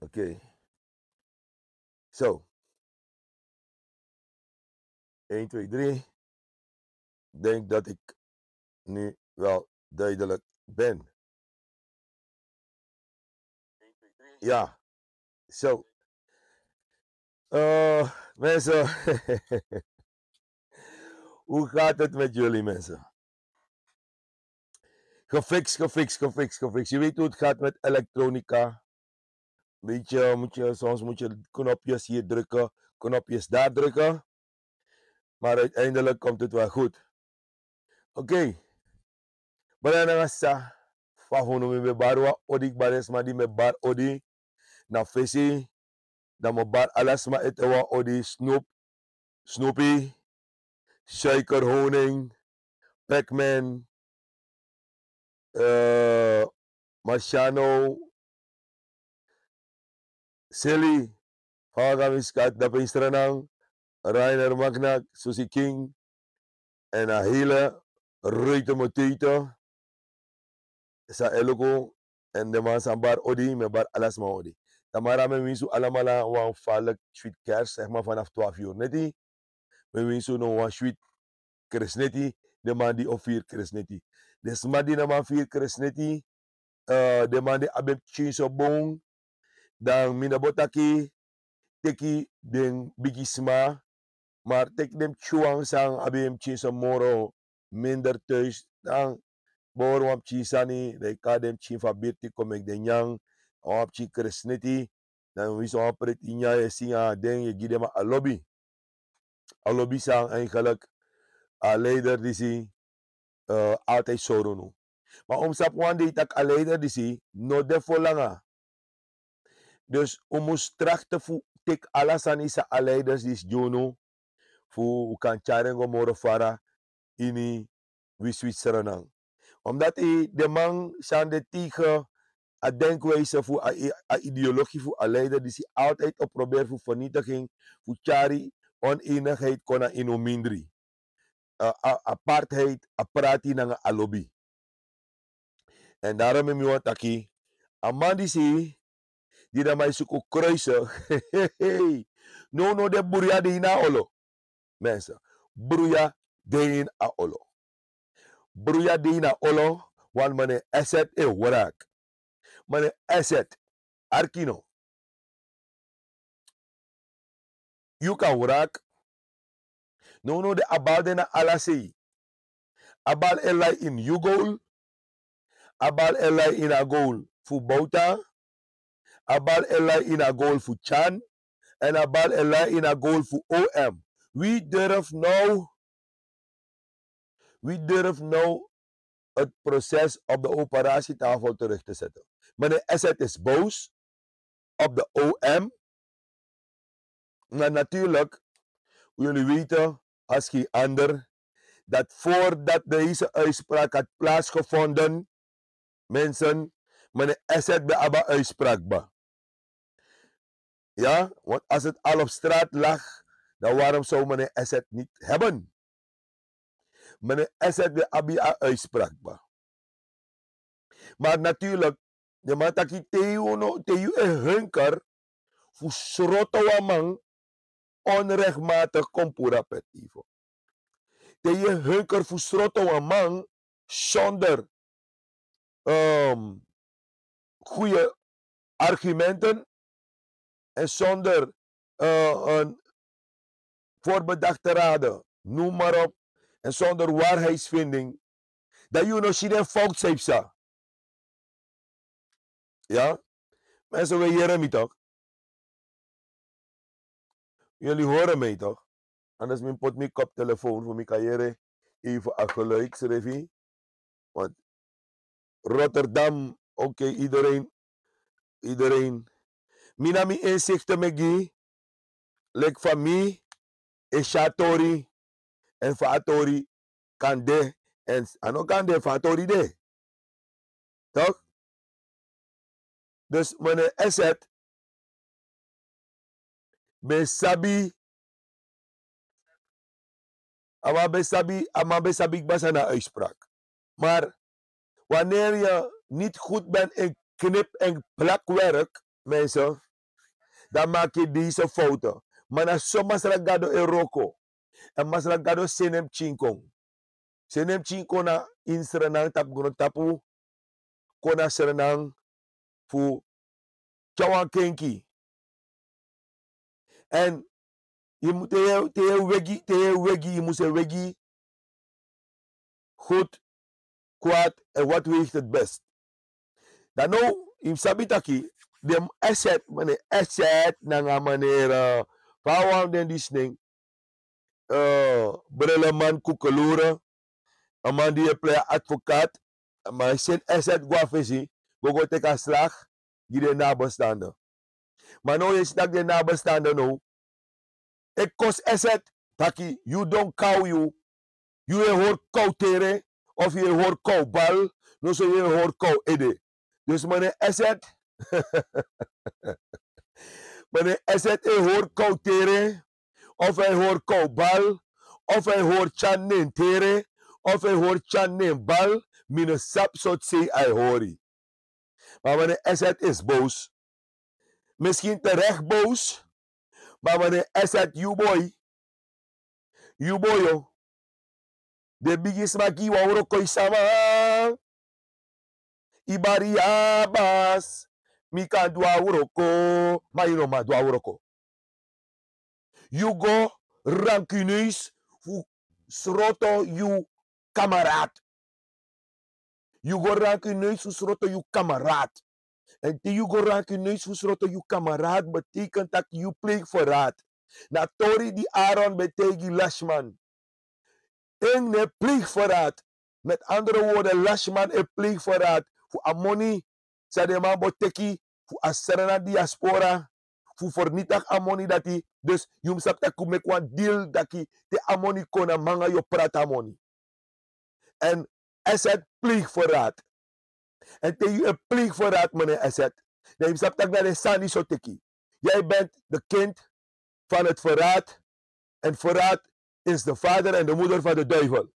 Oké. Zo. 1, 2, 3. Ik denk dat ik nu wel duidelijk ben. Ja, zo. Mensen, hoe gaat het met jullie mensen? Gefixt. Je weet hoe het gaat met elektronica. Weet je, soms moet je knopjes hier drukken, knopjes daar drukken. Maar uiteindelijk komt het wel goed. Oké. Barana ngasa. Fahono me barwa odik bares ma di me bar odi. Na fesi. Dan me bar alas ma etewa odi Snoopy. Suiker, honing. Pac-Man. Marciano. Silly. Hagamiskat da pinstranang. Rainer Magnak. Susie King. En een hele ruite moteito. Sa eloko. En de man san bar odi. Me bar alas ma odi. Tamara me winsu alamala wan valk sweet kers. Zeg maar vanaf 12 uur. Neti. Me winsu no wan sweet kresneti. De man die of 4 kresneti. De smadi na man 4 kresneti. De man die abem chinso bong. Dan mina botaki. Teki den bigisma. Maar tek dem chuang sang abem chinso moro. Minder thuis. Dan boor wam chisani. De kadem chin fa birti komek de nyang. Wap chi kresneti. Dan wiso apret inya je singa den je gidema a lobby. A lobby sang eigenlijk. A leider die si. Altijd soro no. Maar om sap one day tak a leider die si. No defo langa. Dus moest trachten voor tek alasan isa a leiders die is jono. Voor kan charengo moro fara. Ini wiswit serenang. Omdat de man zijn de tegen a denkwijze voor a ideologie voor a leider die zich altijd op probeert voor vernietiging, voor chari, oneenigheid kona ino mindri. Apartheid, aparati nanga a lobby. En daarom heb ik taki, a man die dan mij zoeken kruisen. No, de buria de ina olo. Mensen, buria de ina olo. Buria de ina olo, want mane asset e warak. Mane asset, arkino. You kan warak. No, de abal de na alasi. Abal elai in you goal. Abal elai in a goal fu Bouta. Abal elai in a goal fu Chan. En abal elai in a goal fu OM. Wie durft nou het proces op de operatietafel terug te zetten? Meneer Asset is boos op de OM. Maar natuurlijk, jullie weten als geen ander, dat voordat deze uitspraak had plaatsgevonden, mensen, meneer Asset bij Abba uitspraak ba. Ja, want als het al op straat lag, dan waarom zou meneer Asset niet hebben? Meneer Asset bij Abba uitspraak ba. Maar natuurlijk, de mataki teyu e hunker voor sroto wamang onrechtmatig kompura petivo. Teyu hunker voor sroto wamang zonder goede argumenten en zonder een voorbedachte raden, noem maar op, en zonder waarheidsvinding, dat je nog geen fout heeft. Ja? Mensen, we horen me toch? Jullie horen mij toch? Anders mijn pot mijn koptelefoon voor mijn carrière even een geluidsrevie. Want Rotterdam, oké, iedereen. Minami inzichten megi, lek van mij, is Shatori en Fatori kan de en ano kan de Fatori de. Toch? Dus meneer Asset, besabi, ama besabi basa na uitspraak. Maar wanneer je niet goed bent in knip- en plakwerk, mensen, dan maak je deze fouten. Maar na so masragado eroko. En masragado senem chinkong. Senem chinkong na insrenang tap grond tapu. Kona serenang fu chawan kenki. En je moet te wegi, je moet wegi goed, kwaad en wat weegt het best. Dan nou, in sabitaki, de asset na manier pawang den disning Redman kukelure, een man die play advocaat, maar hij zit asset guafesi, gogo teka slag, die de nabestaanden. Maar nou is dat de nabestaanden nou, ik kost asset, taki, you don't cow you, je hoort koutere, of je hoort koubal, no so je hoort kou ede. Dus meneer asset, meneer asset, hij hoort koutere, of hij hoort koubal, of hij hoort chan tere, of hij hoort chan bal, mine sap soort say hij hoori. Maar meneer asset is boos. Misschien terecht boos, maar meneer asset, you boy, yo. De biggest maki wa uro koi sama. Ibari abas. Mika dua uroko. Maar you know ma dua uroko. You go rancuneus fu sroto you kameraad. You go rancuneus fu sroto you kameraad. En die you go rancuneus fu sroto you kameraad betekent dat you pleeg verraad. Na tori die Aaron betegi lashman. En ne pleegverraad. Met andere woorden, Lashman en pleegverraad. Voor amoni, sadema boteki, voor aserna diaspora, voor vernietig amoni dat hij. Dus je moet zeggen dat je een deal dat je de amoni kon manga je praat amoni. En asset pleegverraad. En tegen je pleegverraad, meneer asset. Dan je zegt dat de sani soteki. Jij bent de kind van het verraad. En verraad is de vader en de moeder van de duivel.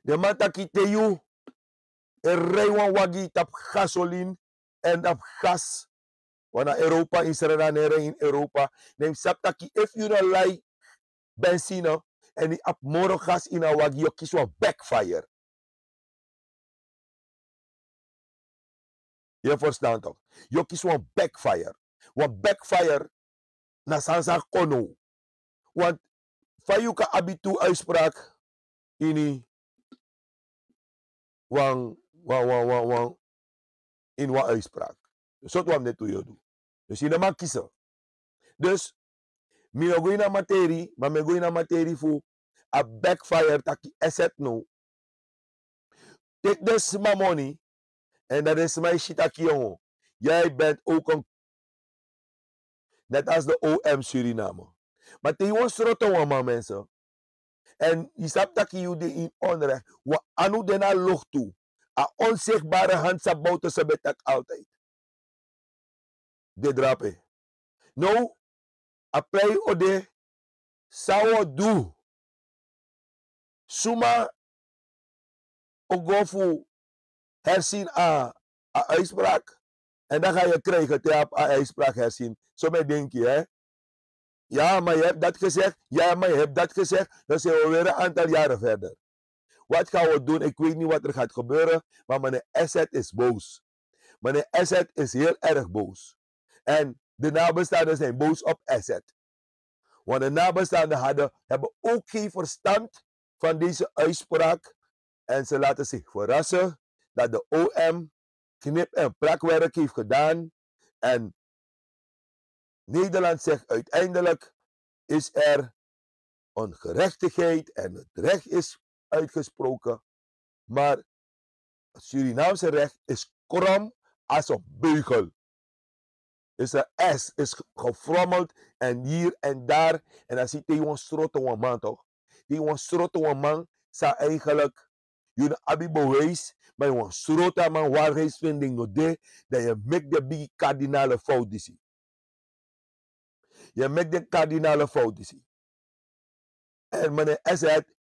De man taki te you, rijwan wagi tap gasoline en tap gas. Wana Europa is er in Europa. Neem saptaki, if you don't like benzine en die ap moro gas in a wagi, je kies wel backfire. Je verstaan toch? Je kies wel backfire. Want backfire na sansa kono. Want fayuka abitu uitspraak ini wang in wat uitspraak. Dus dat wat net toe je doet. Dus je mag kiezen. Dus mi go in materie, maar me go in materie voor a backfire taki asset no. Take this my money en dat is mijn shit aki jongen. Jij bent ook een net als de OM Suriname. Maar te jongens rotten man mensen. En je snapt dat je in onrecht. Wa anu dena log toe. A onzichtbare hand sa bouten se betek altijd. De drape. Nou, a play ode sawo do. Suma ogofu herzien a uitspraak. En dan ga je krijgen te a uitspraak herzien. Zo met denk je, hè. Ja, maar je hebt dat gezegd. Ja, maar je hebt dat gezegd. Dan zijn we weer een aantal jaren verder. Wat gaan we doen? Ik weet niet wat er gaat gebeuren. Maar meneer Asset is boos. Meneer Asset is heel erg boos. En de nabestaanden zijn boos op Asset. Want de nabestaanden hebben ook geen verstand van deze uitspraak. En ze laten zich verrassen dat de OM knip- en plakwerk heeft gedaan. En Nederland zegt uiteindelijk is er ongerechtigheid en het recht is uitgesproken. Maar het Surinaamse recht is krom als een beugel. Is een S, is gefrommeld en hier en daar. En dan zie je een sroto een man toch. Die een sroto een man zou eigenlijk je abie bewijs. Maar een sroto man waarheidsvinding no de. Dat je maakt de big kardinale fout is. Je maakt de kardinale fout is. En meneer Asset,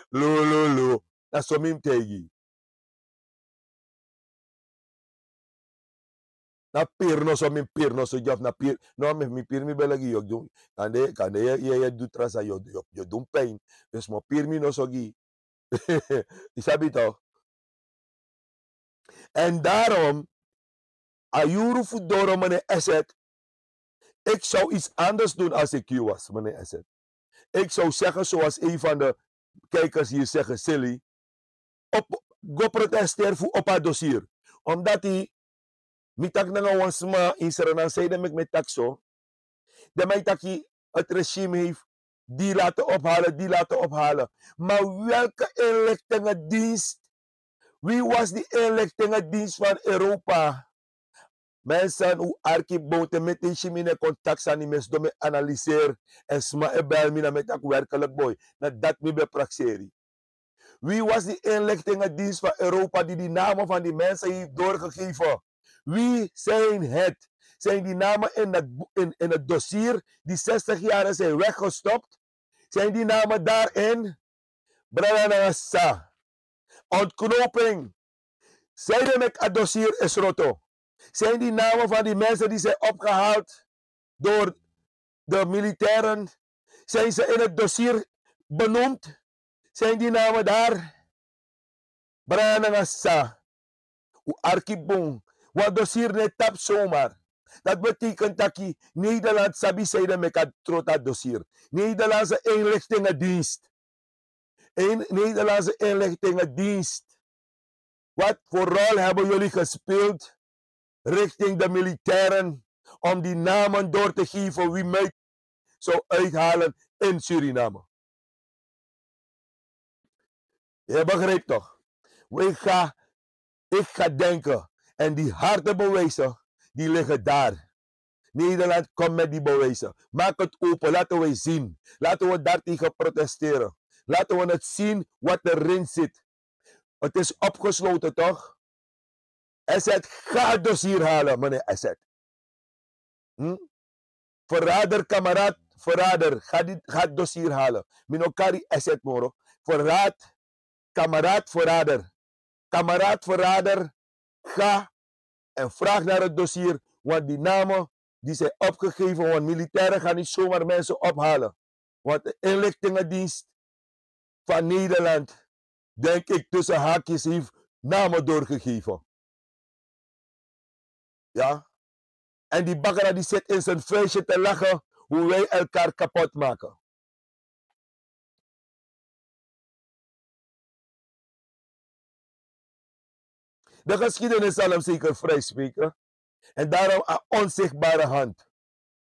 lo. Dat is zo min tegen. Na pirno so min pirno so job na pir no mi pir mi belagi yo do kande ye do trasa yo doen pijn dus mo pir mi no so gi isabi toch en daarom ayuru fudoro meneer Asset ik zou iets anders doen als ik u was meneer Asset ik zou zeggen zoals een van de kijkers hier zeggen silly go protesteer voor op het dossier omdat hij mitak na nga wansma in Suriname zei dat ik met takso de mij taki het regime heeft die laten ophalen. Maar welke inlichtingendienst? Wie was die inlichtingendienst van Europa? Mensen hoe arkiboten met die chimine contact zijn die mensen door me analyseer en sma ebel me met dat werkelijk boy. Na dat me be praxeri. Wie was die inlichtingendienst van Europa die namen van die mensen heeft doorgegeven? Wie zijn het? Zijn die namen in het dossier die 60 jaar zijn weggestopt? Zijn die namen daarin? Branagasa. Ontknoping. Zeiden ik het dossier is sroto. Zijn die namen van die mensen die zijn opgehaald door de militairen? Zijn ze in het dossier benoemd? Zijn die namen daar? Branagasa. U arkibong. Wat dossier net tap zomaar. Dat betekent dat je Nederland sabi zeiden met het trota dossier. Nederlandse inlichtingendienst. Nederlandse inlichtingendienst. Wat voor rol hebben jullie gespeeld richting de militairen om die namen door te geven wie mij zou uithalen in Suriname? Je begrijpt toch? Ik ga denken en die harde bewijzen die liggen daar. Nederland komt met die bewijzen. Maak het open, laten we zien. Laten we daartegen protesteren. Laten we het zien wat erin zit. Het is opgesloten toch? Asset, ga het dossier halen, meneer Asset. Verrader, kameraad, verrader, ga het dossier halen. Minokari Asset, moro. Verraad, kameraad, verrader. Kameraad, verrader, ga en vraag naar het dossier. Want die namen die zijn opgegeven, want militairen gaan niet zomaar mensen ophalen. Want de inlichtingendienst van Nederland, denk ik, tussen haakjes heeft namen doorgegeven. Ja? En die bakkera die zit in zijn vuistje te lachen hoe wij elkaar kapot maken. De geschiedenis zal hem zeker vrijspreken. En daarom een onzichtbare hand.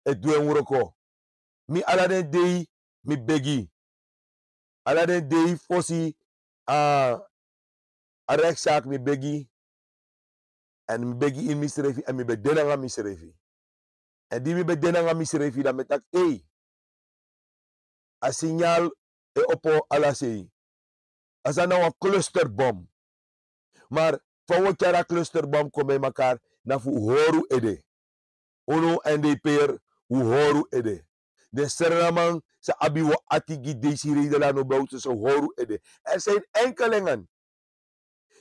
Het doe een mi aladen dei mi begi. Aladen dei fossi a rechtszaak mi begi. En mi begi in misrefi en mi bedenanga misrefi. En die mi bedenanga misrefi dan met dat a signaal e oppo alasei. Als dat nou een clusterbom. Maar van wat jara clusterbom kom bij elkaar na fu horu ede. Ono NDP'er hu horu ede. De Surinamang sa abie wa atigi desiree de la no buiten zo horu ede. Er zijn enkelingen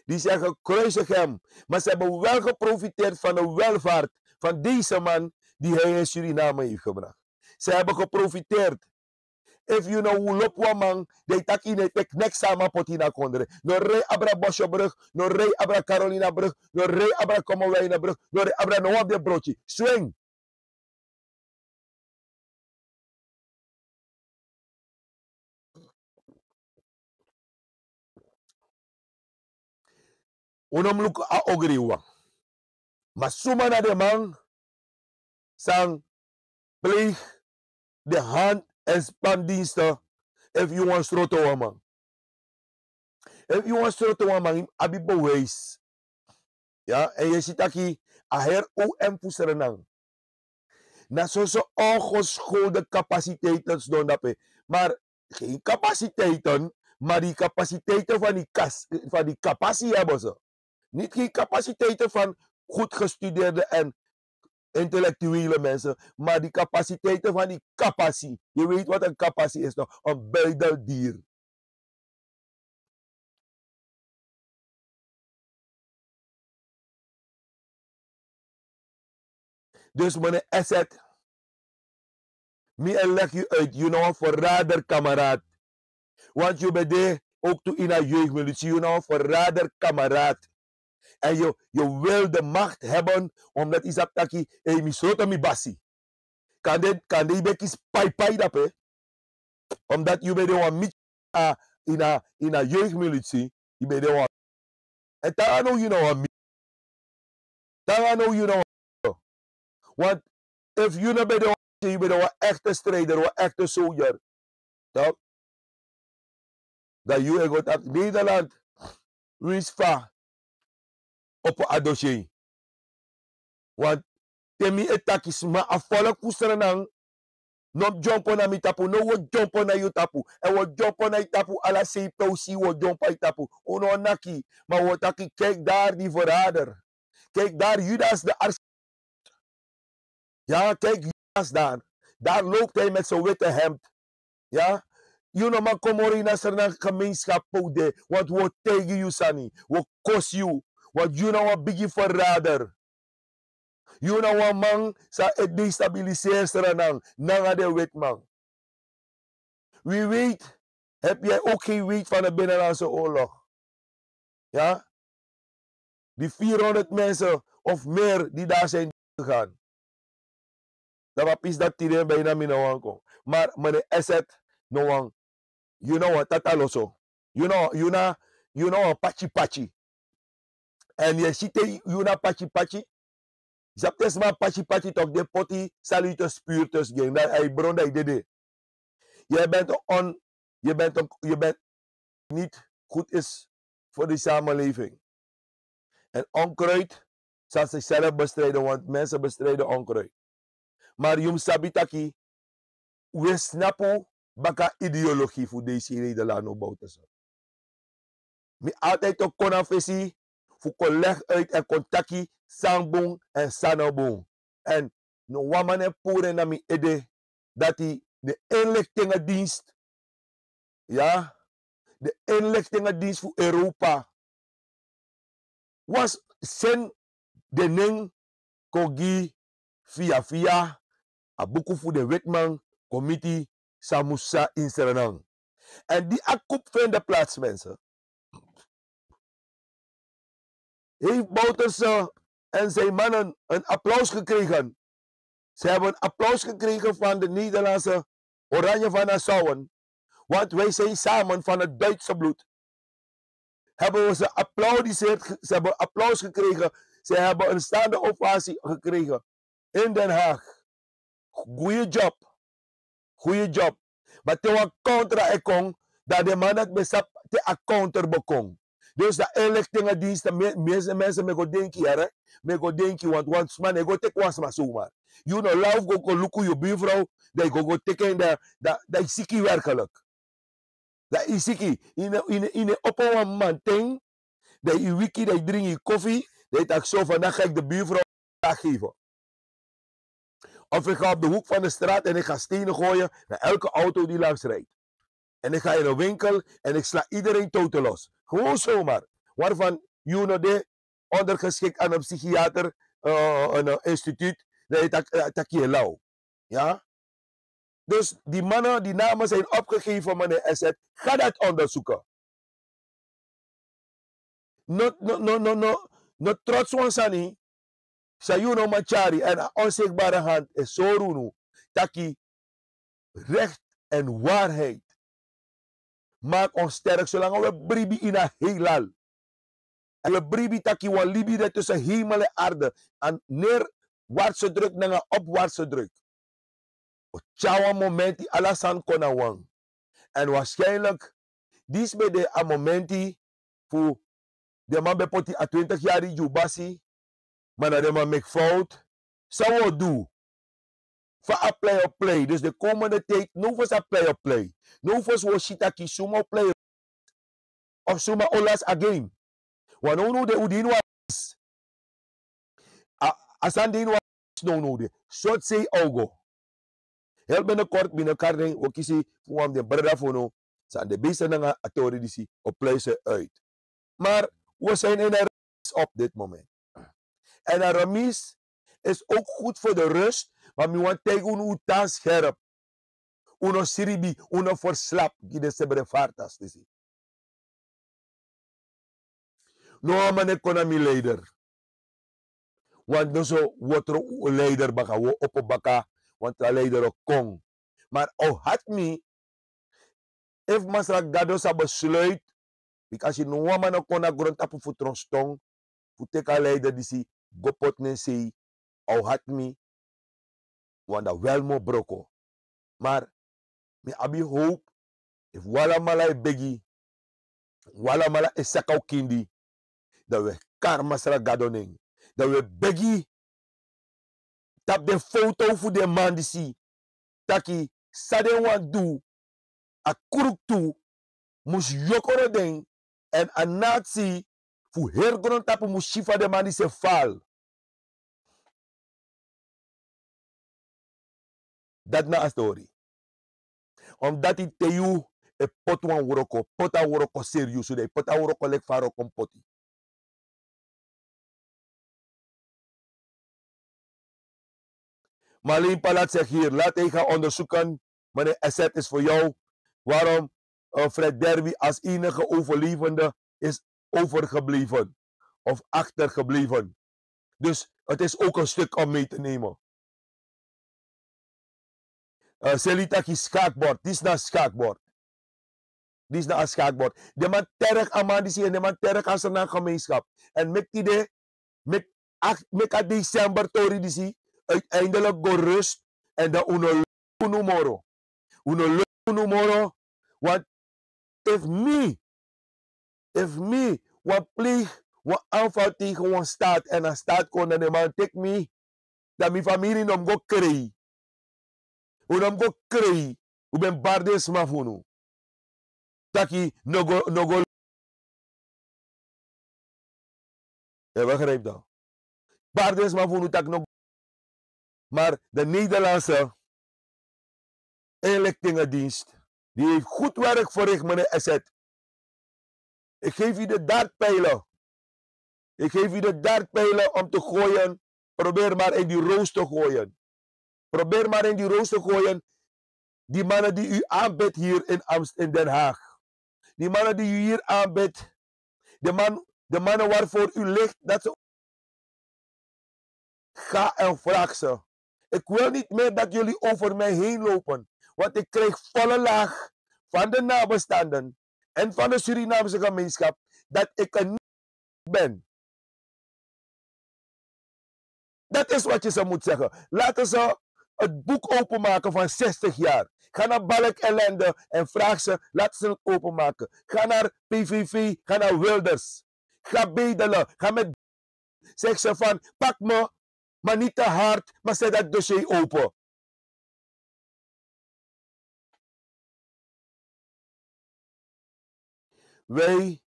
die zeggen kruisig hem. Maar ze hebben wel geprofiteerd van de welvaart van deze man die hij in Suriname heeft gebracht. Ze hebben geprofiteerd. If you know who lop wamang, they taki ne tek nek sama potina kondre. No rei abra Bosjobrug, no rei abra Carolina brug, no rei abra Kommerwijnen brug, no rei abra no de broodje. Swing. Unom luk a ogriwa. Maar suma na de man sang pleeg de hand en spandiensten if you want sroto wamang. If you want sroto wamang, abi bewijs. Ja, en je ziet aquí a her OM Suriname. Na zo'n ongeschoolde capaciteiten doen dat. Maar geen capaciteiten, maar die capaciteiten van die capaciteit hebben ze. Niet geen capaciteiten van goed gestudeerde en intellectuele mensen, maar die capaciteiten van die capaciteit. Je weet wat een capaciteit is toch? Een buideldier. Dus meneer Asset, en leg je uit, you know, een verrader kameraad. Want je bent daar ook toe in een jeugdmilitie, you know, een verrader kameraad. En je wil de macht hebben, omdat je zegt dat je mi sroto mi basi. Kan de bekis pai dat hè? Omdat je bent een mit in een jeugdmilitie, je bent een. En daar nou you know een. Daar nou you know. Want if you know bent je bent een echte strijder, een echte soldier. Dat je gaat uit Nederland, wees va op een dossier. Want temi etakis ma afvallen kusterenang. No jump on mi tapu, no wo jump on you tapu. En wo jump on tapu, ala se si wo jump on tapu. Ono naki, maar wo taki, kijk daar die verrader. Kijk daar, Judas de arts. Ja, kijk Judas daar. Daar loopt hij met zijn witte hemd. Ja, you know man komorina serna gemeenschap pode, want wo tegen you sani, wo kost you, want you know a biggie verrader. You know een man sa het destabiliseert nanga de witman. Wie weet, heb jij ook geen weet van de Binnenlandse Oorlog? Ja? Die 400 mensen of meer die daar zijn gegaan. Dat was dat die bijna minawang ko. Maar meneer Asset, no you know what, tataloso. You know, pachi. En je ziet, you know, pachi. Zaptes maar pachi toch de poti salutos spuurtus ging. Dat hij bron dat hij je bent niet goed is voor de samenleving. En onkruid zal zichzelf bestrijden, want mensen bestrijden onkruid. Maar jum sabitaki, we snappen baka ideologie voor deze Nederland opbouwen. Mi altijd ook kon afvisie voor colleg uit en contactie sangbong en sanobong. En no wamane pure na mi ede dat die de inlichtingendienst, ja, de inlichtingendienst voor Europa was sen de ning kogi via abuku voor de Redman committee Samusa in Suriname. En die akkoop vindt plaats, mensen. Heeft Bouterse en zijn mannen een applaus gekregen. Ze hebben een applaus gekregen van de Nederlandse Oranje van Nassauwen. Want wij zijn samen van het Duitse bloed. Hebben we ze applaudisseerd. Ze hebben applaus gekregen. Ze hebben een staande ovatie gekregen. In Den Haag. Goeie job. Goeie job. Maar toen we contra kon, dat de man het besap te a counter bekong. Dus de inlichtingendiensten, mensen me go denken hier, me go denken, want man, ik go teken was maar zomaar. You know, love go look je buurvrouw, dat go teken dat is ziek werkelijk. Dat is ziek. In op een man ting, dat je wiki, dat je drink je koffie, dat ik zo van, dan ga ik de buurvrouw geven. Of ik ga op de hoek van de straat en ik ga stenen gooien naar elke auto die langs rijdt. En ik ga in een winkel en ik sla iedereen toten los. Gewoon zomaar. Waarvan, you know, de ondergeschikt aan een psychiater, een instituut, dat je lauw. Ja? Dus die mannen, die namen zijn opgegeven, meneer Asset. Ga dat onderzoeken. No trots wansani. Sayuno Machari en onzichtbare hand is Sorunu. Taki recht en waarheid. Maak ons sterk zolang we bribi in een heelal. En we bribi taki wan libido tussen hemel en aarde. En neerwaartse druk naar een opwaartse druk. Tjawa momenti alasan konawang. En waarschijnlijk, dit is de momenti voor de man bepoti a 20 jaar in Jubasi. Maar dat de man make fout. Zou we doen. Voor een play. Dus de komende tijd, nu voor een play. Nu voor zo'n shitaki, suma play. Of suma olas a game. Want nu de udin was. Asan din was no de. Short say ogo. Heel binnenkort, binnenkort, ook is voor de brada voor nu. Zijn de beste dingen authorities op plezier uit. Maar we zijn in een race op dit moment. En een remis is ook goed voor de rust. Maar mi want tegen uno tan scherp. Uno siribi, uno verslap. Gide sebre fartas. No man economy leider. Want no so wotro leider baka wo opo baka. Want tra leider o kong. Maar had me. If masra gado sa besluit. Because no man o kona grond tapu futrostong. Futeka leider disi. Gopot ne sei. Had me. Wanda wel mo broko. Maar. Me abi hope. If wala malay begi. Wala mala esakau kindi. Dat we karma sra gadoning. Dat we begi. Tap de foto voor de man die si. Taki. Sade wan do. A kuruk tu. Mus yokoro den. En a nazi. Fu hergron tapu mus shifa de man die se fal. Dat na a story. Omdat hij te you. E pot wan woroko. Pota woroko serieus. So de pota woroko lek faro kompoti. Marleen Palat zegt hier, laat hij gaan onderzoeken. Meneer Asset is voor jou. Waarom Fred Derby als enige overlevende is overgebleven. Of achtergebleven. Dus het is ook een stuk om mee te nemen. Selitaki schaakbord. Dit is naar schaakbord. Dit is naar een schaakbord. De man terug aan man die zie en de man terug aan zijn gemeenschap. En met die de, met december tori die zie. Uiteindelijk go rust en dan uno moro. Uno moro. Want if me, wat pleeg, wat aanval tegen een staat en een staat kon en de man take me, dat mijn familie nom go krei. Unom go krei. U ben bardes mafunu. Taki no go. Ja, begrijp dat. Bardes mafunu tak no. Maar de Nederlandse inlichtingendienst, die heeft goed werk verricht, meneer Asset. Ik geef u de dartpijlen. Ik geef u de dartpijlen om te gooien. Probeer maar in die roos te gooien. Probeer maar in die roos te gooien. Die mannen die u aanbidt hier in Den Haag. Die mannen die u hier aanbidt. De mannen waarvoor u ligt, dat ze. Ga en vraag ze. Ik wil niet meer dat jullie over mij heen lopen. Want ik krijg volle laag van de nabestaanden en van de Surinaamse gemeenschap dat ik er niet ben. Dat is wat je ze moet zeggen. Laten ze het boek openmaken van 60 jaar. Ga naar Balk Ellende en vraag ze, laten ze het openmaken. Ga naar PVV, ga naar Wilders. Ga bedelen, ga met. Zeg ze van, pak me, maar niet te hard, maar zet dat dossier open. Wij,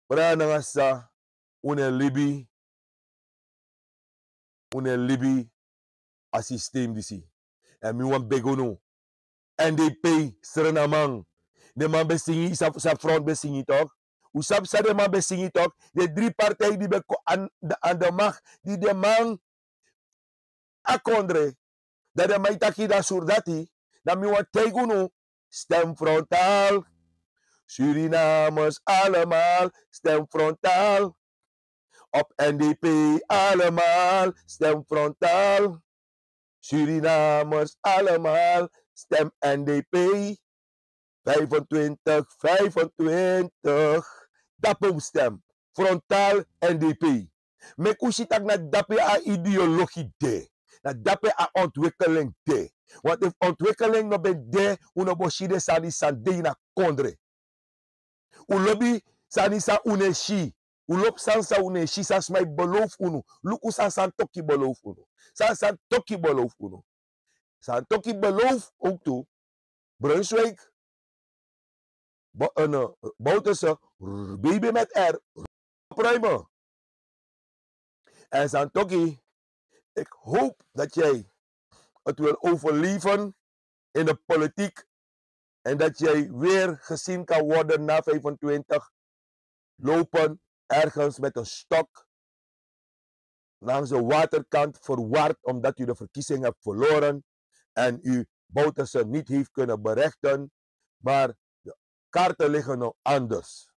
Branagasa, une Libi, a systeem disi. En mi wan begono. NDP, Surinamang. De man besingi, sa front besingi toch? Usap sa de man besingi toch? De drie partijen die aan de macht, die de man akondre. Dat de man taki da surdati. Dat mi wan tegono. Stem frontaal. Surinamers allemaal, stem frontaal. Op NDP allemaal, stem frontaal. Surinamers allemaal, stem NDP. 25. Dapom stem. Frontaal NDP. Mek usitak na dape a ideologie de. Na dape a ontwikkeling de. Want if ontwikkeling no ben de, uno boshide sani sande na kondre. Ulobi sanisa uneshi. Ulop sansa uneshi sans mij beloof uno. Luku sansan toki beloof uno. Sansan toki beloof uno. San toki beloof ook toe. Brunswijk. Bouterse. Baby met R. Pruimen. En San toki. Ik hoop dat jij het wil overleven in de politiek. En dat jij weer gezien kan worden na 25. Lopen ergens met een stok. langs de waterkant verward omdat u de verkiezing hebt verloren en u Bouterse niet heeft kunnen berechten. Maar de kaarten liggen nou anders.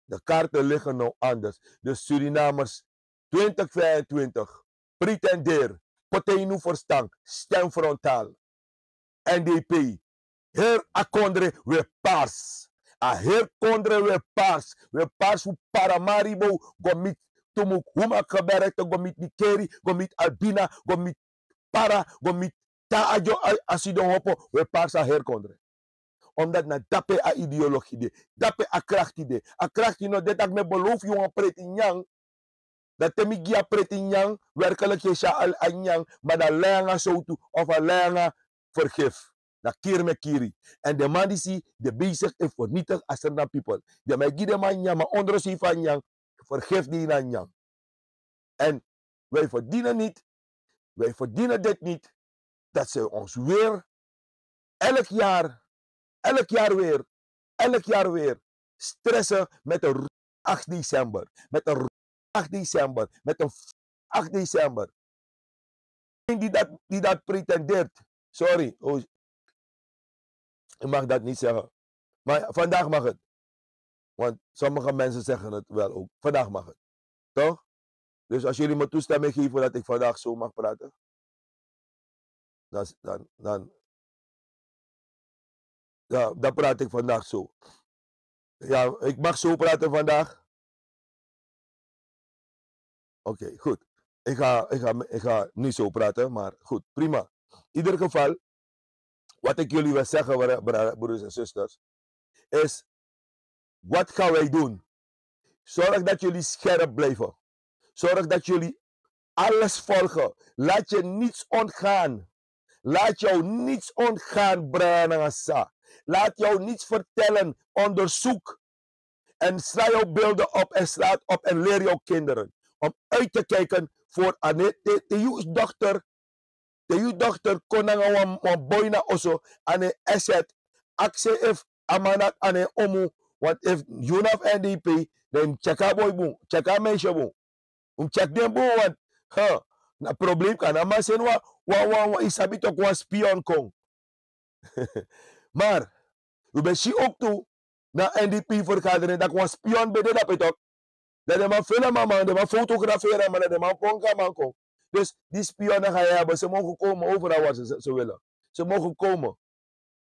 De kaarten liggen nou anders. De Surinamers 2025 pretendeer, Potenu verstand, stem frontaal. NDP, her akondre we paars. A her kondre we paars. We paars voor Paramaribo, gomit tumuk huma kaberete, gomit Nikeri, gomit Albina, gomit Para, gomit Ta ajo asido hopo, we paars a her kondre. Omdat na dape a ideologie de, dape a krachti de. A krachti no dat ik me beloof jongen pretinyang, dat temi gia pretinyang, werkelijk je al anyang, maar dat lenga zo toe, of a lenga vergif. Dat keer me kiri. En de man die zie, de bezig is vernietigd als er dan people. De mij gide man nyang, maar onder zich van nyang, vergif die na nyang. En wij verdienen niet, wij verdienen dit niet, dat ze ons weer, elk jaar weer stressen met een 8 december. Met een 8 december. Met een 8 december. Die dat pretendeert. Sorry. Oh, ik mag dat niet zeggen. Maar vandaag mag het. Want sommige mensen zeggen het wel ook. Vandaag mag het. Toch? Dus als jullie me toestemming geven dat ik vandaag zo mag praten. Dan praat ik vandaag zo. Ja, ik mag zo praten vandaag. Oké, goed. Ik ga niet zo praten, maar goed, prima. In ieder geval, wat ik jullie wil zeggen, broers en zusters, is, wat gaan wij doen? Zorg dat jullie scherp blijven. Zorg dat jullie alles volgen. Laat je niets ontgaan. Laat jou niets ontgaan, Branagasa. Laat jou niets vertellen. Onderzoek. En sla jouw beelden op en sla het op en leer jouw kinderen. Om uit te kijken voor de dochter konanga wan boyna oso ane asset. Akse if amanat ane omu. Want if you have NDP, then cheka boy boom. Cheka meisje boom. Check them boom want na probleem kan. Maar sen wa isabi tok wa spion kong. Maar we ben si ook toe na NDP vergadering dat was spion bij de dapetok. Dat de man filmen man, de man fotograferen man, de man ponka man kom. Dus die spionnen ga je hebben. Ze mogen komen overal waar ze willen. Ze mogen komen.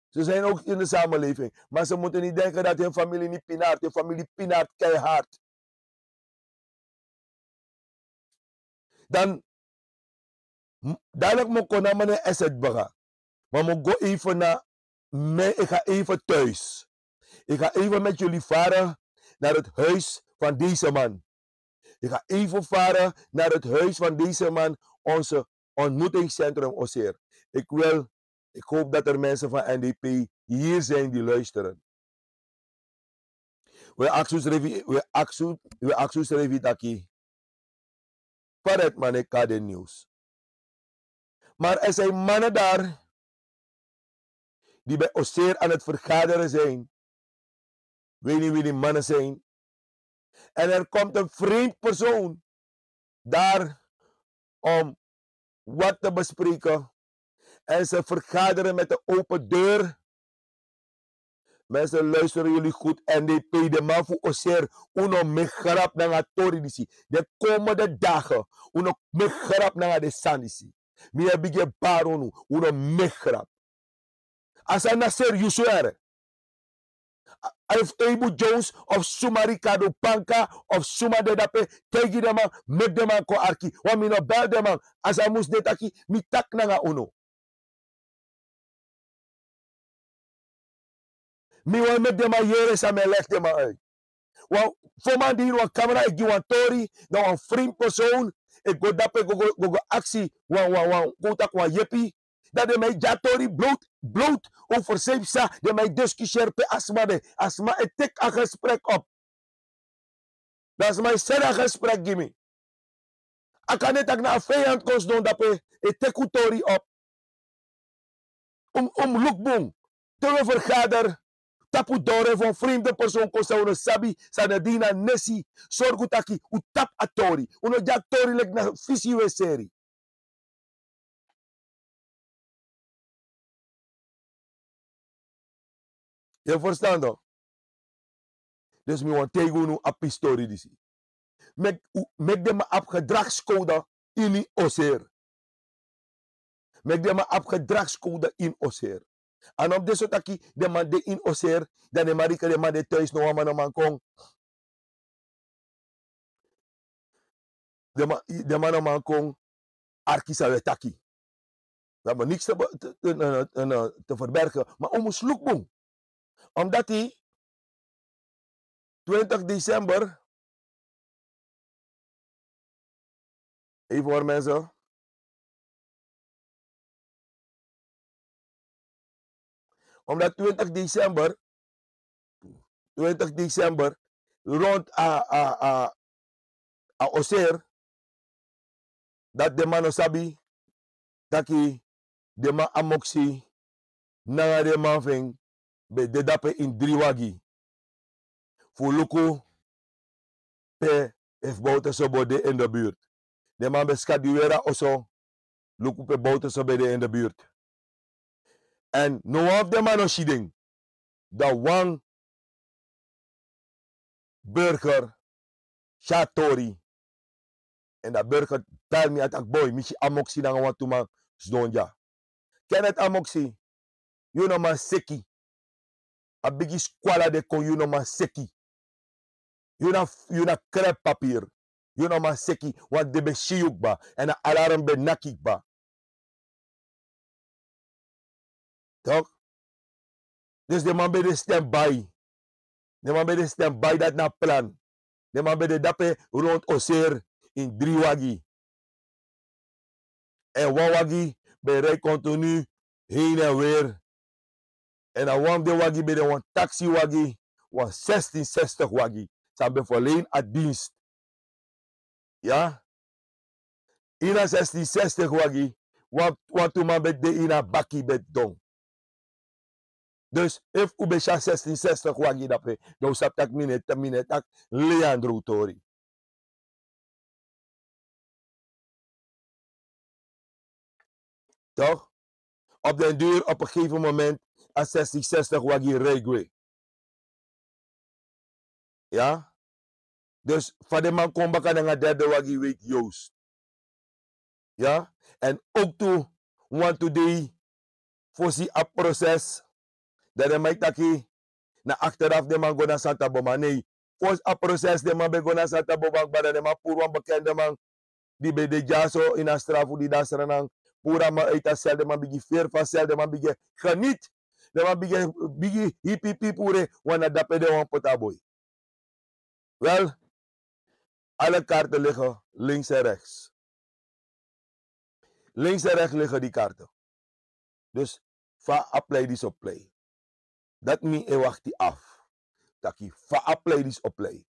Ze zijn ook in de samenleving. Maar ze moeten niet denken dat hun familie niet pinaart. Hun familie pinaart keihard. Dan dadelijk moet ik naar mijn asset baga. Maar ik ga even naar mij. Ik ga even thuis. Ik ga even met jullie varen naar het huis van deze man. Ik ga even varen naar het huis van deze man, onze ontmoetingscentrum Oseer. Ik hoop dat er mensen van NDP hier zijn die luisteren. We acties revi taki. Paret man, ik ga de nieuws. Maar er zijn mannen daar die bij Oseer aan het vergaderen zijn. Weet niet wie die mannen zijn. En er komt een vreemd persoon daar om wat te bespreken. En ze vergaderen met de open deur. Mensen, luisteren jullie goed. NDP, de man voor Oseer, uno megrap naar Toridisi. De komende dagen, uno megrap naar de Sandisi. Mi heb je baronu, uno megrap. Als hij naar serieus waren. Of Ebu Jones of Sumarikado Panka of Suma de Dape, tegen de man, met de man ko arki. Want mi no bel de man, als hij moest dit aki, mi tak nanga uno. Mi wan met de man jere sa me leg de man uit. Want voor man die een camera, ik doe een tori, nou een vreemd persoon, ik go dape, go actie, go tak wan jeppie. Dat de mij jatori bloot over zeepsa, de mij discussieer pe asma de. Asma het tek een gesprek op. Dat is mijn zin een gesprek, gimme. Ik kan niet naar een vijand kost doen, dat het tek een tori op. Lookboom. Te we vergader, tapu dore van vreemde persoon kosa uno sabi sa nadina nesi sorgu taki u tap atori uno jak tori lek na fisi we seri. Je verstaan toch? Dus mi want tegen uno apistori disi. Mek de ma ap gedragscode in oser. Mek de ma ap gedragscode in oser. En op deze taki de man de in oser, dan de marika de man de thuis no man kong. De man man kong arkisa we taki. We hebben niks te verbergen, maar om ons lookboom. Omdat hij 20 december, even voor mensen, omdat 20 december, rond Oser, dat de man sabi, taki de man amoksi, nanga de man ving, be de dape in driwagi. Voor luku, pe, if bouten zo bode in de buurt. De man beskat die wera oso, luku pe bouten zo bode in de buurt. En no of de man oshiding, da wang burger, shatori. En dat burger tel me at boy, michi amoksi nanga wat man zdonja. Ken het amoksi? You know man seki. A bigi squala de kon you know man seki. You na krep papier. You know man seki. Want de be shiyuk ba. En a alarm be nakik ba. Toch? Dus de man be de stem bij. De man be de stem bij dat na plan. De man be de dape rond oser in 3 wagi. En 1 wagi be rij continu heen en weer. En dan wam de wagi be de wan taxi wagi. Wan 1660 wagi. Ze be verleen a dienst. Ja? Ina 1660 wagi. Wat tu man be de ina baki bet dong. Dus if u be 1660 wagi dape. Dan sap tak mine tak Leandro Tori. Toch? Op den duur, op een gegeven moment, a 60 wagi regwe. Ja? Dus van de man kom baka na derde wagi weet Joost. Ja? En ook toe, want today, voorzie a proces, dat de mij taki, na achteraf de man go na Santa Boma. Nee, voor a proces, de man be go na Santa Boma, maar de man purwan bekende man, die be de jaso in a strafu, die da serenang, pura ma uit a sel, de man bigi veer van sel, de man bigi geniet, de man bigi hippie pure, wana dape de wan potaboy. Wel, alle kaarten liggen links en rechts. Links en rechts liggen die kaarten. Dus va apply dis op play. Dat mi e wacht die af. Taki va apply dis op play.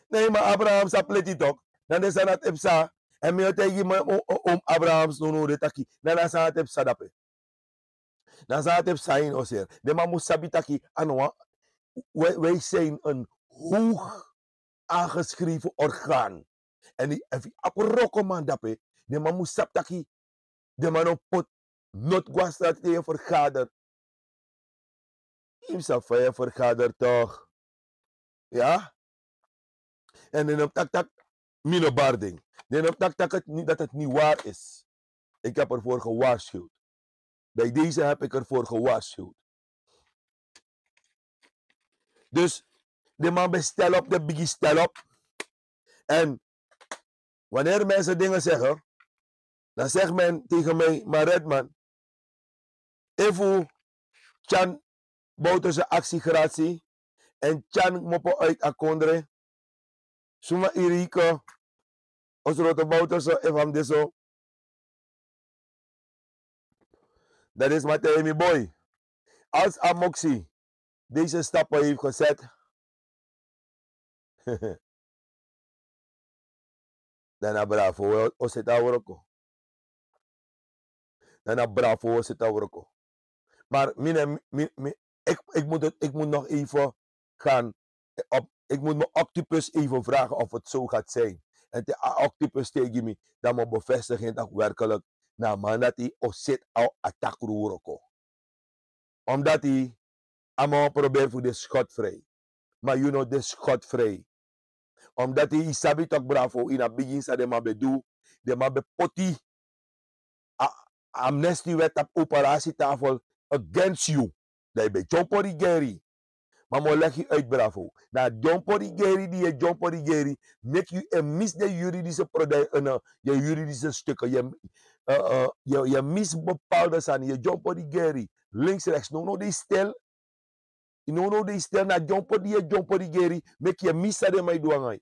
Nee, maar Abraham sa pleti toch. Dan is dat epsa. En mi otegi om Abrahams no de taki. Dan is dat epsa dape. Dan is dat epsa in oser. De man moet sabi taki anwa. Wij zijn een hoog aangeschreven orgaan. En die aproko man dape. De man moet sap taki. De man op pot not guastat tegen vergader. Im sa fire vergader toch. Ja? En dan op tak minobarding. Dan op tak dat het niet waar is. Ik heb ervoor gewaarschuwd. Bij deze heb ik ervoor gewaarschuwd. Dus de man bestel op, de biggie stel op. En wanneer mensen dingen zeggen, dan zegt men tegen mij, maar Redman, even Chan bouwt zijn actiegratie en Chan mopo uit akondre. Suma iriko, os roto bouwt zo, even deso. Dat is Matthäus boy. Als Amoxie deze stappen heeft gezet, Dan bravo o seta woroko. Dan bravo o seta woroko. Maar ik moet nog even gaan. Ik moet mijn octopus even vragen of het zo gaat zijn. En de octopus tegen me, dat me bevestigen dat werkelijk na man dat hij o zit al attack woroko. Omdat hij allemaal probeert voor de schotvrij. Maar you know de schotvrij. Omdat hij sabi toch bravo in a begin sa de ma bedoel, de ma be poti amnestiewet op operatietafel against you. Dat je John Porigeri. Maar mo leg je uit bravo. Na John Porigeri die je John Porigeri make you een mis de juridische je juridische stukken. Je mis bepaalde zijn. Je John Porigeri. Links rechts. No die stel. No die stel na John Porigeri make je mis de mij doen.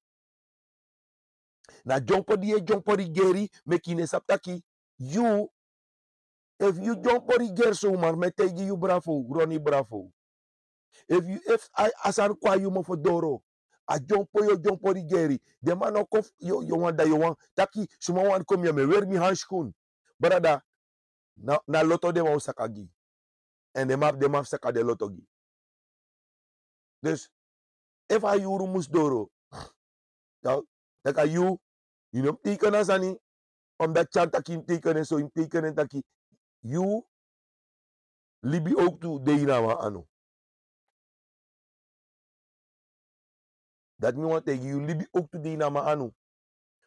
Na John Porigeri make je nesaptaki. You if you John Porigeri zomaar met tegen you bravo. Ronnie bravo. If I asan kwa you mo for doro. A John Porigeri. De man ook of you want dat you want. Taki suma wan kom je me weer mi handschoen. Brada. Na loto de ma sakagi. En de map saka de loto gi. Dus if I you rumus doro. Dat kan you know tekenen sani. Omdat chan taki tekenen so in tekenen taki. You libi ook toe de inama ano. Dat me want tegen you libi ook toe de inama ano.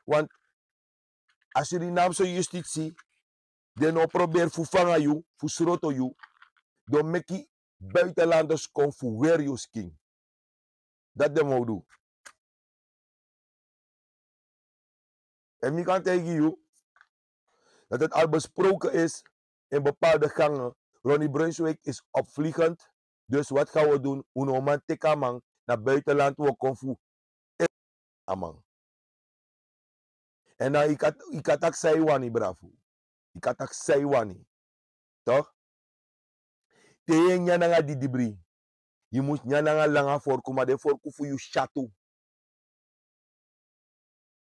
Want als je die Surinaamse justitie de no probeer vervangen you, voor sroto you, dan make je buitenlanders kom voor weer je skin. Dat de moet doen. En ik kan tegen you dat het al besproken is in bepaalde gangen. Ronnie Brunswijk is opvliegend. Dus wat gaan we doen? Uno man tekamang naar buitenland we kom voor amang. En dan ik had ook zei wani bravo. Ik had ook zei wani. Toch? Tegen nyananga di dibri. Je moet nyananga langa forku, maar de forku voor je chatu.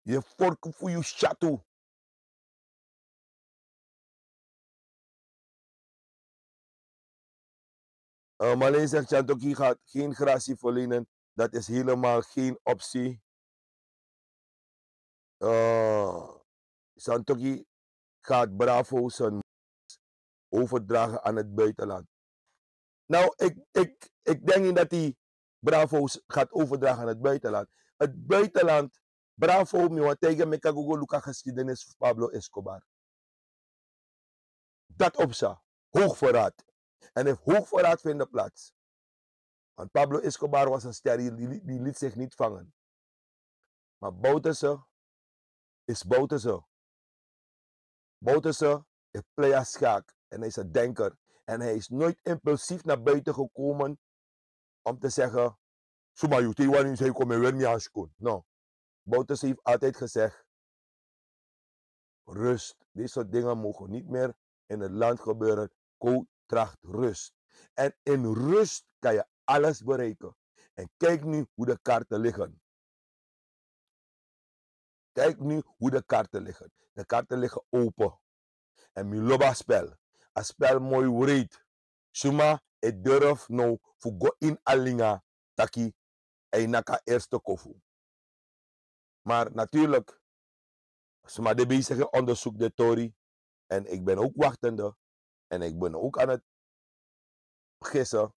Je forku voor je chatu. Marleen zegt, Chantoki gaat geen gratie verlenen. Dat is helemaal geen optie. Chantoki gaat bravo zijn overdragen aan het buitenland. Nou, ik denk niet dat hij bravo's gaat overdragen aan het buitenland. Het buitenland, bravo, mi wat tegen me kagogo luka geschiedenis van Pablo Escobar. Dat op sa, hoogverraad. En heeft hoogverraad vinden plaats. Want Pablo Escobar was een ster, die liet zich niet vangen. Maar Bouterse is Bouterse. Bouterse is playerschaak en hij is een denker. En hij is nooit impulsief naar buiten gekomen om te zeggen, Suma, je weet wanneer hij komt weer niet aanschoon. No. Bouterse heeft altijd gezegd, rust. Dit soort dingen mogen niet meer in het land gebeuren. Tracht rust. En in rust kan je alles bereiken. En kijk nu hoe de kaarten liggen. Kijk nu hoe de kaarten liggen. De kaarten liggen open. En mijn loba spel. Een spel mooi wreed. Suma, ik durf nou voor go in alinga. Taki, en naka eerste kofu. Maar natuurlijk, Suma de bezige onderzoek de Tory. En ik ben ook wachtende. En ik ben ook aan het gissen.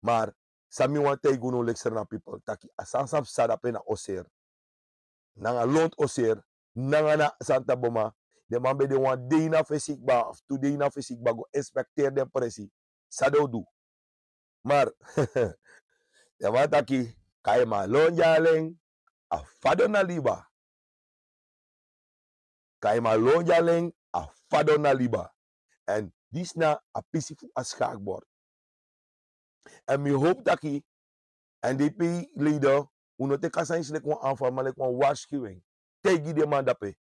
Maar Sami want tegen no lecture na people. Taki asansap sadape na oser. Nanga lont oser. Nanga na Santa Boma. De man be de wan day na fesikba. Of 2 days na fesikba. Go inspecteer de pressie. Sado do. Maar. De man taki. Kaima lonjaling. A fado na liba. Kaima lonjaling. A fado na liba. En dis na a peaceful as schaakbord. En mi hoop dat die NDP-leader, uno te kasa is like one aanval, maar like one waarschuwing. Tegen die man dape.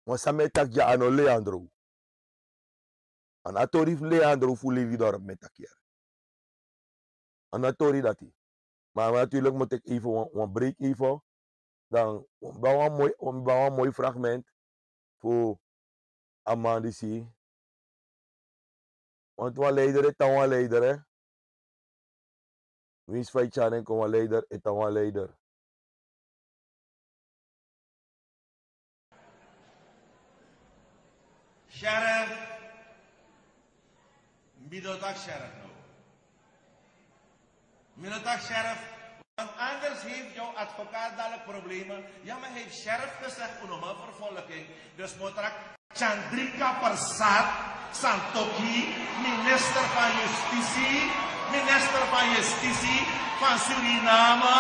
Want samen tak ja ano Leandro. En atori Leandro voor leader met takier. En atori dat die. Maar natuurlijk moet ik even een break even. Dan bouwen een mooi fragment voor Amandisi. Want een leider is een leider, hè. Wins fight channel kom een leider is een leider. Sheriff, Midotak Sheriff nou. Midotak Sheriff, want anders heeft jouw advocaat dadelijk problemen. Ja, maar heeft Sheriff gezegd, onoma vervolging. Dus moet er Chandrika Persat, Santoki, minister van Justitie van Suriname,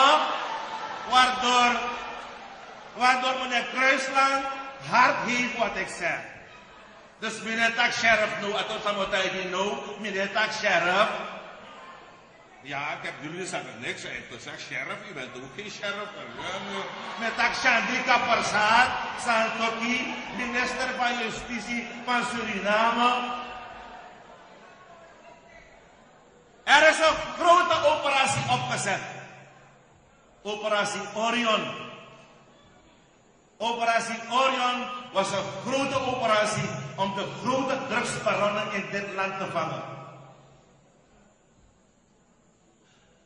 waardoor meneer Kruisland hard heeft wat ik zeg. Dus meneer tak sheriff nu, atau sama tadi nu, meneer tak sheriff. Ja, ik heb jullie gezegd niks. Toen zeg sheriff, u bent ook geen sheriff. Meneer tak Chandrika Persat, Santoki, minister van Justitie van Suriname. Er is een grote operatie opgezet. Operatie Orion. Operatie Orion was een grote operatie om de grote drugsbaronnen in dit land te vangen.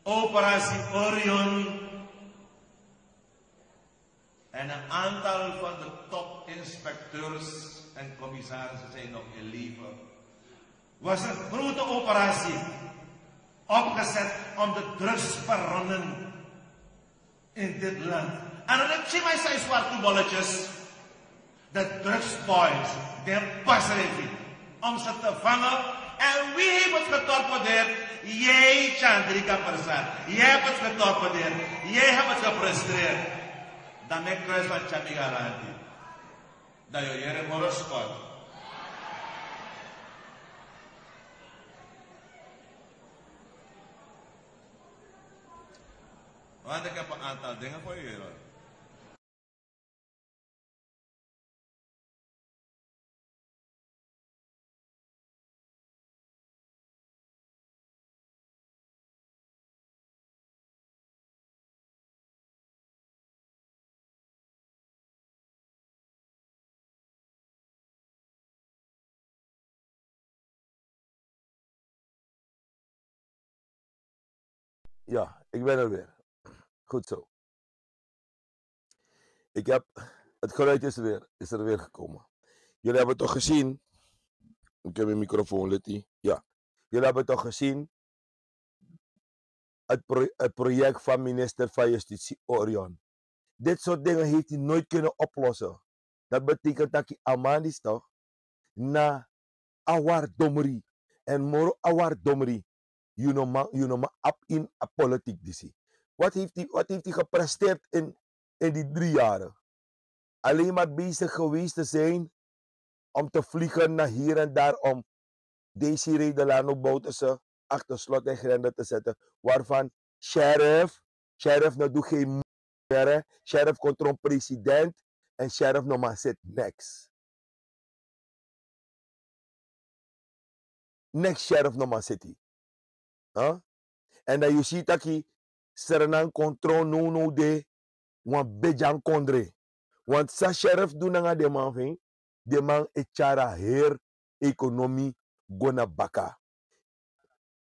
Operatie Orion. En een aantal van de topinspecteurs en commissarissen zijn nog in leven. Was een grote operatie opgezet om de drugsbaronnen in dit land. En dan zie mij zijn zwarte bolletjes, de drugsboys, de pasrevi, om ze te vangen. En wie heeft het getorpedeerd? Jij, Chandrika Persat. Jij hebt het getorpedeerd. Jij hebt het gepresteerd. Dan ben ik kruis van Chamigaranti. Dat je hier een moroskot. Want ik heb een aantal dingen voor jullie. Ja, ik ben er weer. Goed zo. Het geluid is er weer gekomen. Jullie hebben toch gezien, ik heb mijn microfoon Letty. Ja, jullie hebben toch gezien het project van minister van Justitie Orion. Dit soort dingen heeft hij nooit kunnen oplossen. Dat betekent dat hij Amandis toch na awar domri en moro awar domri you know up in a politiek disi. Wat heeft hij gepresteerd in die 3 jaren? Alleen maar bezig geweest te zijn om te vliegen naar hier en daar om deze Delano Bouterse achter slot en grendel te zetten. Waarvan sheriff nou doet geen meer. Sheriff controle president en sheriff nog maar zit niks. Next sheriff nog maar zit hij. Huh? En dan je ziet dat hij serenang controle no de wan bejan kondre. Want sa sheriff doen nga de man ving, de man echara her economie gona baka.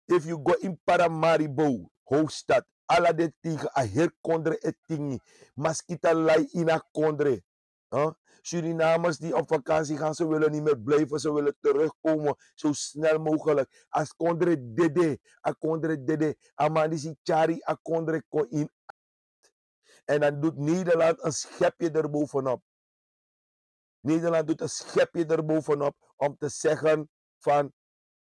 If you go in Paramaribo, hoofdstad, alla de tiga a her kondre etingi, maskita lai ina kondre. Huh? Surinamers die op vakantie gaan, ze willen niet meer blijven, ze willen terugkomen zo snel mogelijk. Als kondre dede, amandisi chari, a kondre ko in. En dan doet Nederland een schepje erbovenop. Nederland doet een schepje erbovenop om te zeggen van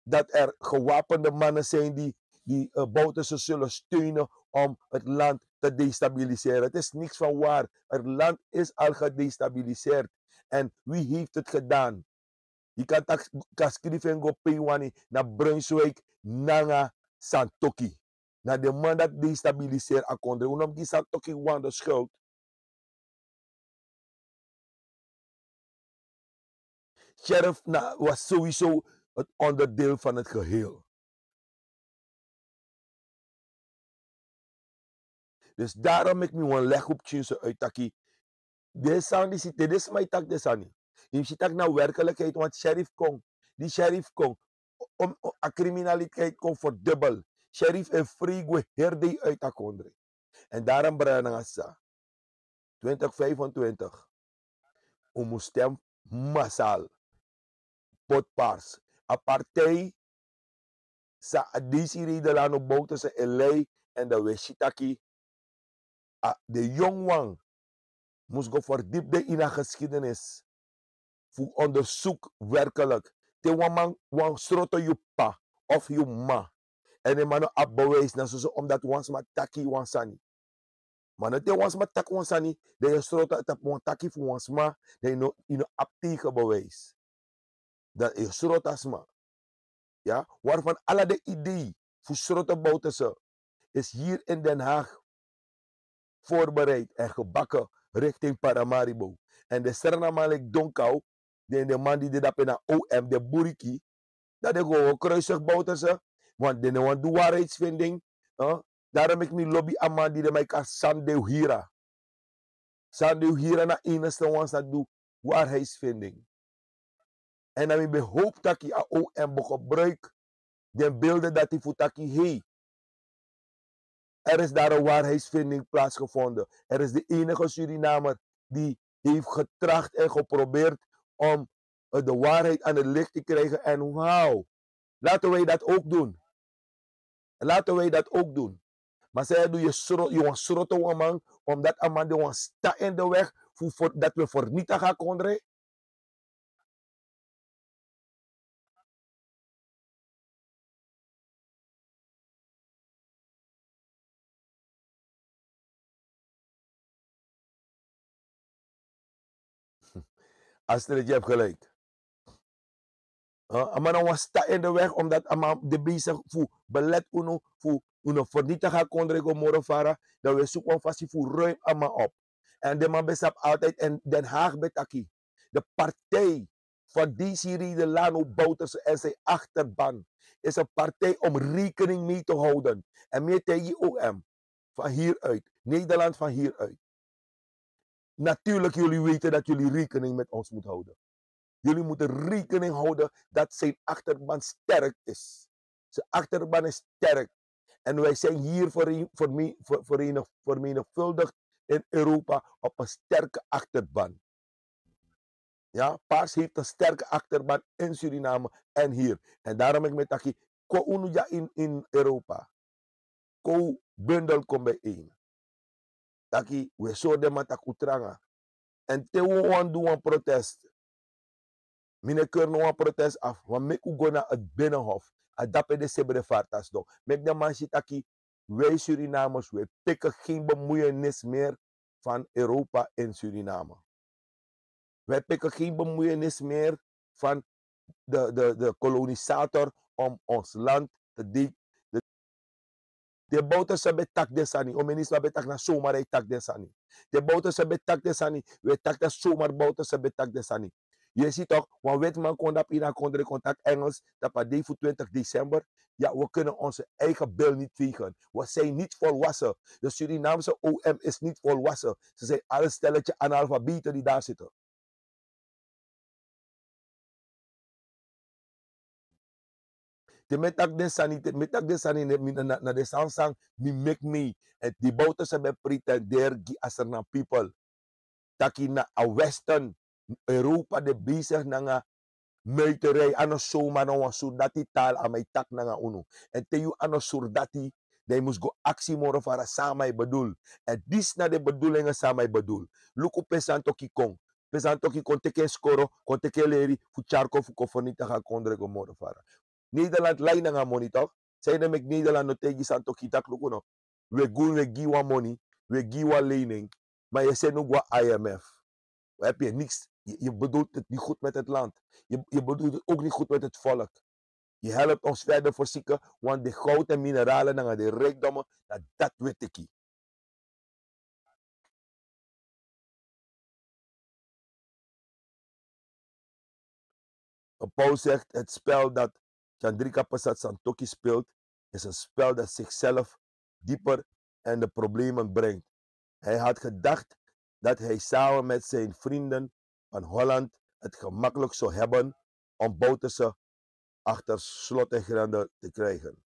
dat er gewapende mannen zijn die Bouterse zullen steunen om het land te destabiliseren. Het is niks van waar. Het land is al gedestabiliseerd. En wie heeft het gedaan? Je kan schrijven go Peewani naar Brunswijk, Nanga, Santoki. Naar de man dat destabiliseert akondre. Unom die Santoki wan de schuld. Sheriff was sowieso het onderdeel van het geheel. Dus daarom ik me wan leg op tjinse uit taki. Dit is mijn tak desani. Je ziet tak nou werkelijkheid, want sheriff kon. Die sheriff kon. Om a criminaliteit kon verdubbel. Sheriff en free herde uit a kondre. En daarom brananga 2025. Om stem massaal. Potpaars. A partij sa adisiri de lano boten se LA en de Weshitaki. De jongwang moest go verdiepte in de geschiedenis. Voor onderzoek werkelijk. Te waman wan sroto je pa of je ma. En de man op bewijs na zo omdat wans ma taki wansani. Maar het wans ma tak wansani, de je sroto het wan taki voor wans ma, de je no aptige bewijs. Dat je sroto asma. Ja, waarvan alle de idee voor sroto bouten ze is hier in Den Haag voorbereid en gebakken richting Paramaribo. En de Sernamalik Donkau, de man die dit op in de OM, de Buriki, dat ik gewoon kruisig bouten ze, want de want de waarheidsvinding, daarom ik mi lobby aan man die de mij kan Sandeu Hira. Sandeu Hira na enigste wans dat doe waarheidsvinding. En dan ik hoop dat ik aan OM gebruik de beelden dat hij voor taki hey. Er is daar een waarheidsvinding plaatsgevonden. Er is de enige Surinamer die heeft getracht en geprobeerd om de waarheid aan het licht te krijgen. En wauw, laten wij dat ook doen. Laten wij dat ook doen. Maar zij doe je sroto man, omdat een man die sta in de weg, dat we vernietigd gaan konden. Astrid, je hebt gelijk. Een man sta in de weg omdat een man de bezig voor beleid voor vernietigen konden morgen dat we zoeken vast voor ruim een man op. En de man besap altijd in Den Haag betaki. De partij van DC de Lano Bouters en zijn achterban is een partij om rekening mee te houden. En meer tegen OM van hieruit. Nederland van hieruit. Natuurlijk jullie weten dat jullie rekening met ons moeten houden. Jullie moeten rekening houden dat zijn achterban sterk is. Zijn achterban is sterk. En wij zijn hier vermenigvuldigd in Europa op een sterke achterban. Ja, Paars heeft een sterke achterban in Suriname en hier. En daarom ik met taki, ko unuja in Europa. Ko bundel kom bijeen. Taki, we zo de matak utranga. En te we doen een protest. Mine keur nog een protest af. Want ik go naar het Binnenhof. Adape de sebre fartas do. Met de man taki. Wij Surinamers, wij pikken geen bemoeienis meer van Europa in Suriname. Wij pikken geen bemoeienis meer van de kolonisator om ons land te de bouten se betak desani. O menis betak na zomaar tak desani. De bouten se betak desani. We tak de zomaar bouten se betak desani. Je ziet toch, want Redman kon dat in een contact Engels, dat per voor 20 december. Ja, we kunnen onze eigen bil niet vegen. We zijn niet volwassen. De Surinaamse OM is niet volwassen. Ze zijn alle stelletje analfabeten die daar zitten. De metak de sani na de sansang mi make me. En die bouten ze bij pretender gi aserna people. Taki na a western Europa de bezig na muiterij ano zomaar no surdati taal aan mij tak na uno. En te you ano surdati, they must go actie moro para samay bedoel. En dis na de bedoelingen samay bedoel. Luku pesanto kikong. Pesanto kikong teken skoro, kon teken leri, fu charko fu kofonita ga kondre go moro para. Nederland lay na nga monitor. Say na mek Nederland no tegi santo kitak luku no. We gun we giwa money, we giwa lening, maar je zet nog wat IMF. Heb je niks. Je bedoelt het niet goed met het land. Je bedoelt het ook niet goed met het volk. Je helpt ons verder voorzieken, want de goud en mineralen en de rijkdommen, dat weet ik. Paul zegt, het spel dat Chandrika Passat Santoki speelt, is een spel dat zichzelf dieper en de problemen brengt. Hij had gedacht dat hij samen met zijn vrienden van Holland het gemakkelijk zou hebben om Bouterse achter slot en grendel te krijgen.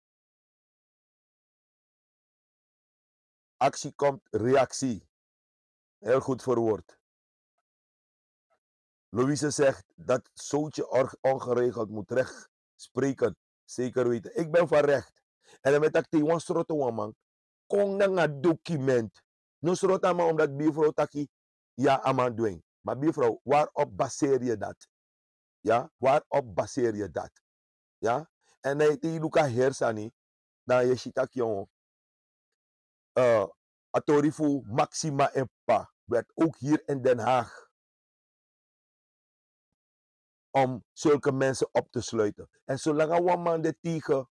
Actie komt, reactie. Heel goed verwoord. Louise zegt dat zootje ongeregeld moet recht spreken. Zeker weten. Ik ben van recht. En dan met dat tegen sroto man. Kom dan een document. No sroto man omdat buurvrouw taki ja aman doen. Maar buurvrouw, waarop baseer je dat? Ja, waarop baseer je dat? Ja? En dan die Luca hersani, dan je shitak jongen. Atorifu Maxima en Pa werd ook hier in Den Haag om zulke mensen op te sluiten. En zolang een man de tegen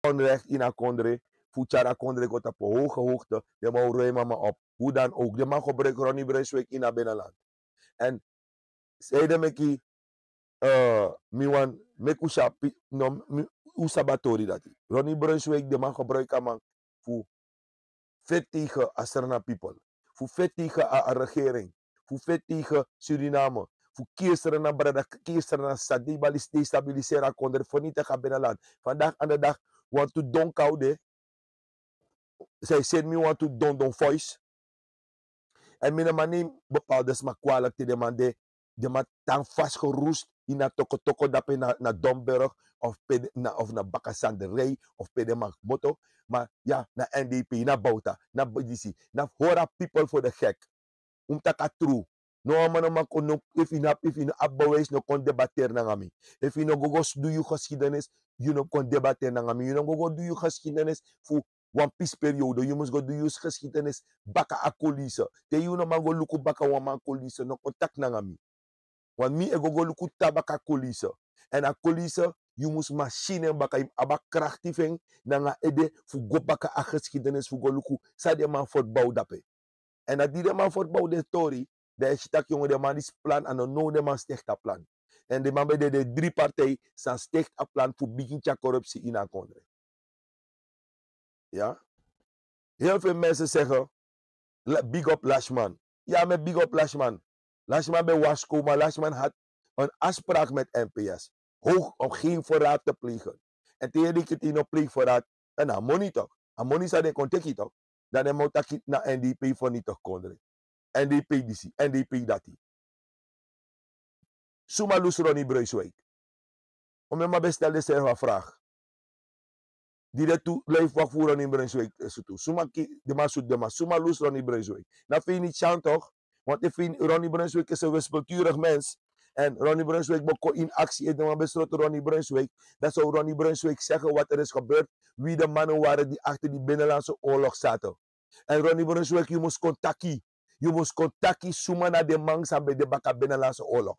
onrecht in Akondre, Fuchara Kondre komt op hoge hoogte, de man ruimen maar op. Hoe dan ook. De man gebruikt Ronnie Brunswijk in het binnenland. En zeiden me ki, miwan, mekusha, no, usabatori dat. Ronnie Brunswijk, de man gebruikt man voor vet tegen Asserna people. Voor vet tegen a regering. Voor vet tegen Suriname. Voor kieseren naar brada, kieseren naar stad. Die balis destabiliseren kon voor niet te gaan binnenland. Vandaag aan de dag, want to don koude. Zij zegt me want to don voice. En mijn manier bepaalde smaak kwalijk te demanden. De man dan vastgeroest in een toko dat je naar Domburg of naar Bakassanderij of de man moto. Maar ja, naar NDP, naar Bouta, naar BDC, naar Hora people voor de gek. Taka true. No man kon if you bewijs no kon debatteren na ngami. If you no go do you geschiedenis, you no kon debatteren na ngami. You no go do you geschiedenis voor one piece periode. You must go do you geschiedenis baka akolise. Te you no man go luku baka one man kolise no contact na ngami. Want mi ego go luku tabaka kolise. En akolise you must machine baka aba krachtiving na nga ede fu go baka a geschiedenis fu go luku sa de man voortbouw dape. En dat die de man voortbouw de story, dat is dat jongen de man is plan en dan de man sticht dat plan. En de man bij de drie partijen zijn sticht een plan voor beginnen corruptie in een country. Ja? Heel veel mensen zeggen, big up Lashman. Ja, met big up Lashman. Lashman bij Wasco, maar Lashman had een afspraak met NPS. Hoog om geen verraad te plegen. En tegen die keer nog pleeg verraad, en dan money toch. En money zou de contact toch. Dan de moet naar NDP voor niet toch country. NDP DC, NDP dati. Suma lus Ronnie Brunswijk. Om je maar bestelde zelf een vraag. Die de toe leeft wat voor Ronnie Brunswijk is toe. Suma ki de man zoet de man. Suma lus Ronnie Brunswijk. Dat vind je niet chant toch? Want ik vind Ronnie Brunswijk is een wispelturig mens. En Ronnie Brunswijk boko in actie en de man besloten Ronnie Brunswijk. Dat zou Ronnie Brunswijk zeggen wat er is gebeurd. Wie de mannen waren die achter die binnenlandse oorlog zaten. En Ronnie Brunswijk, je moest contacten. Je moest contacten suma na de mangsa bij de baka binnenlandse oorlog.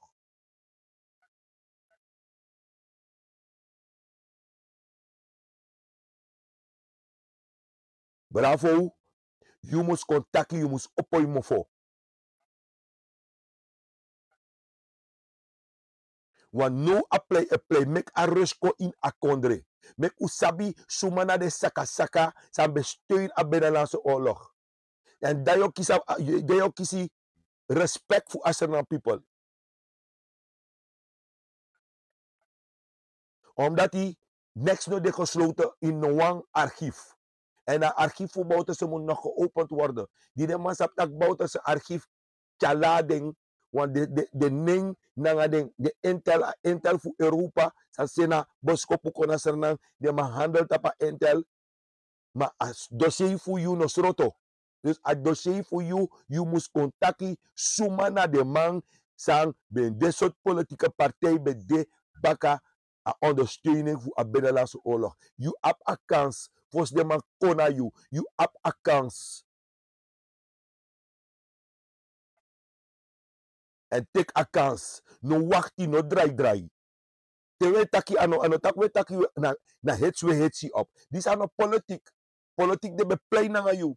Bravo. Je moest contacten, je moest oppooi mofo. Want no apply, make a rusko in a kondre. Make usabi suma na de saka zijn besteun aan binnenlandse oorlog. En dat je kies respect voor Asserna people. Omdat hij niks nog de gesloten in een archief. En dat archief voor Bouterse moet nog geopend worden. Die de man sagt dat Bouterse archief chalading. Want de ning na de intel voor Europa. Sa sena boskopu kona sernan. De man handelt op intel. Maar als dossier voor you no sroto. Dus als dossier voor you moest contacten. Suma na de man. Sang ben de soort politieke partij bij de baka. A ondersteuning voor de binnenlandse oorlog. You have a kans. Volgens de man kona you. You have a kans. En take a kans. No wachti, no draai. Te we taki ano tak we taki na hetsi op. Dit is politiek. Politiek de beplei na you.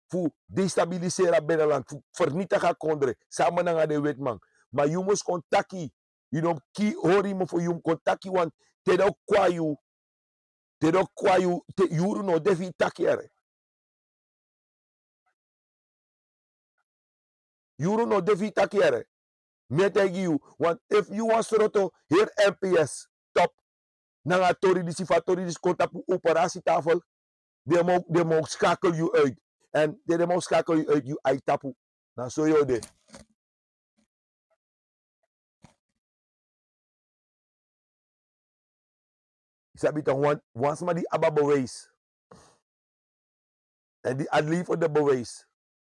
Voor destabiliseren binnenland. Voor vernietigen kondre. Samen na de wetman. Maar you must contacti. You know, ki hori mo for you contacti want te do kwa you. Te do kwa you. Te yuru no devi takiere. You don't know defi takiere. Metegi you. Want if you want sroto, hier NPS, top. Nanga tori di sifatori di konta pu operatietafel. De mo schakel you uit. En de mo schakel you uit, you aitapu. Nou, zo yo de. Sabi toch, once maar die abba bewijs. En die adlief voor de bewijs.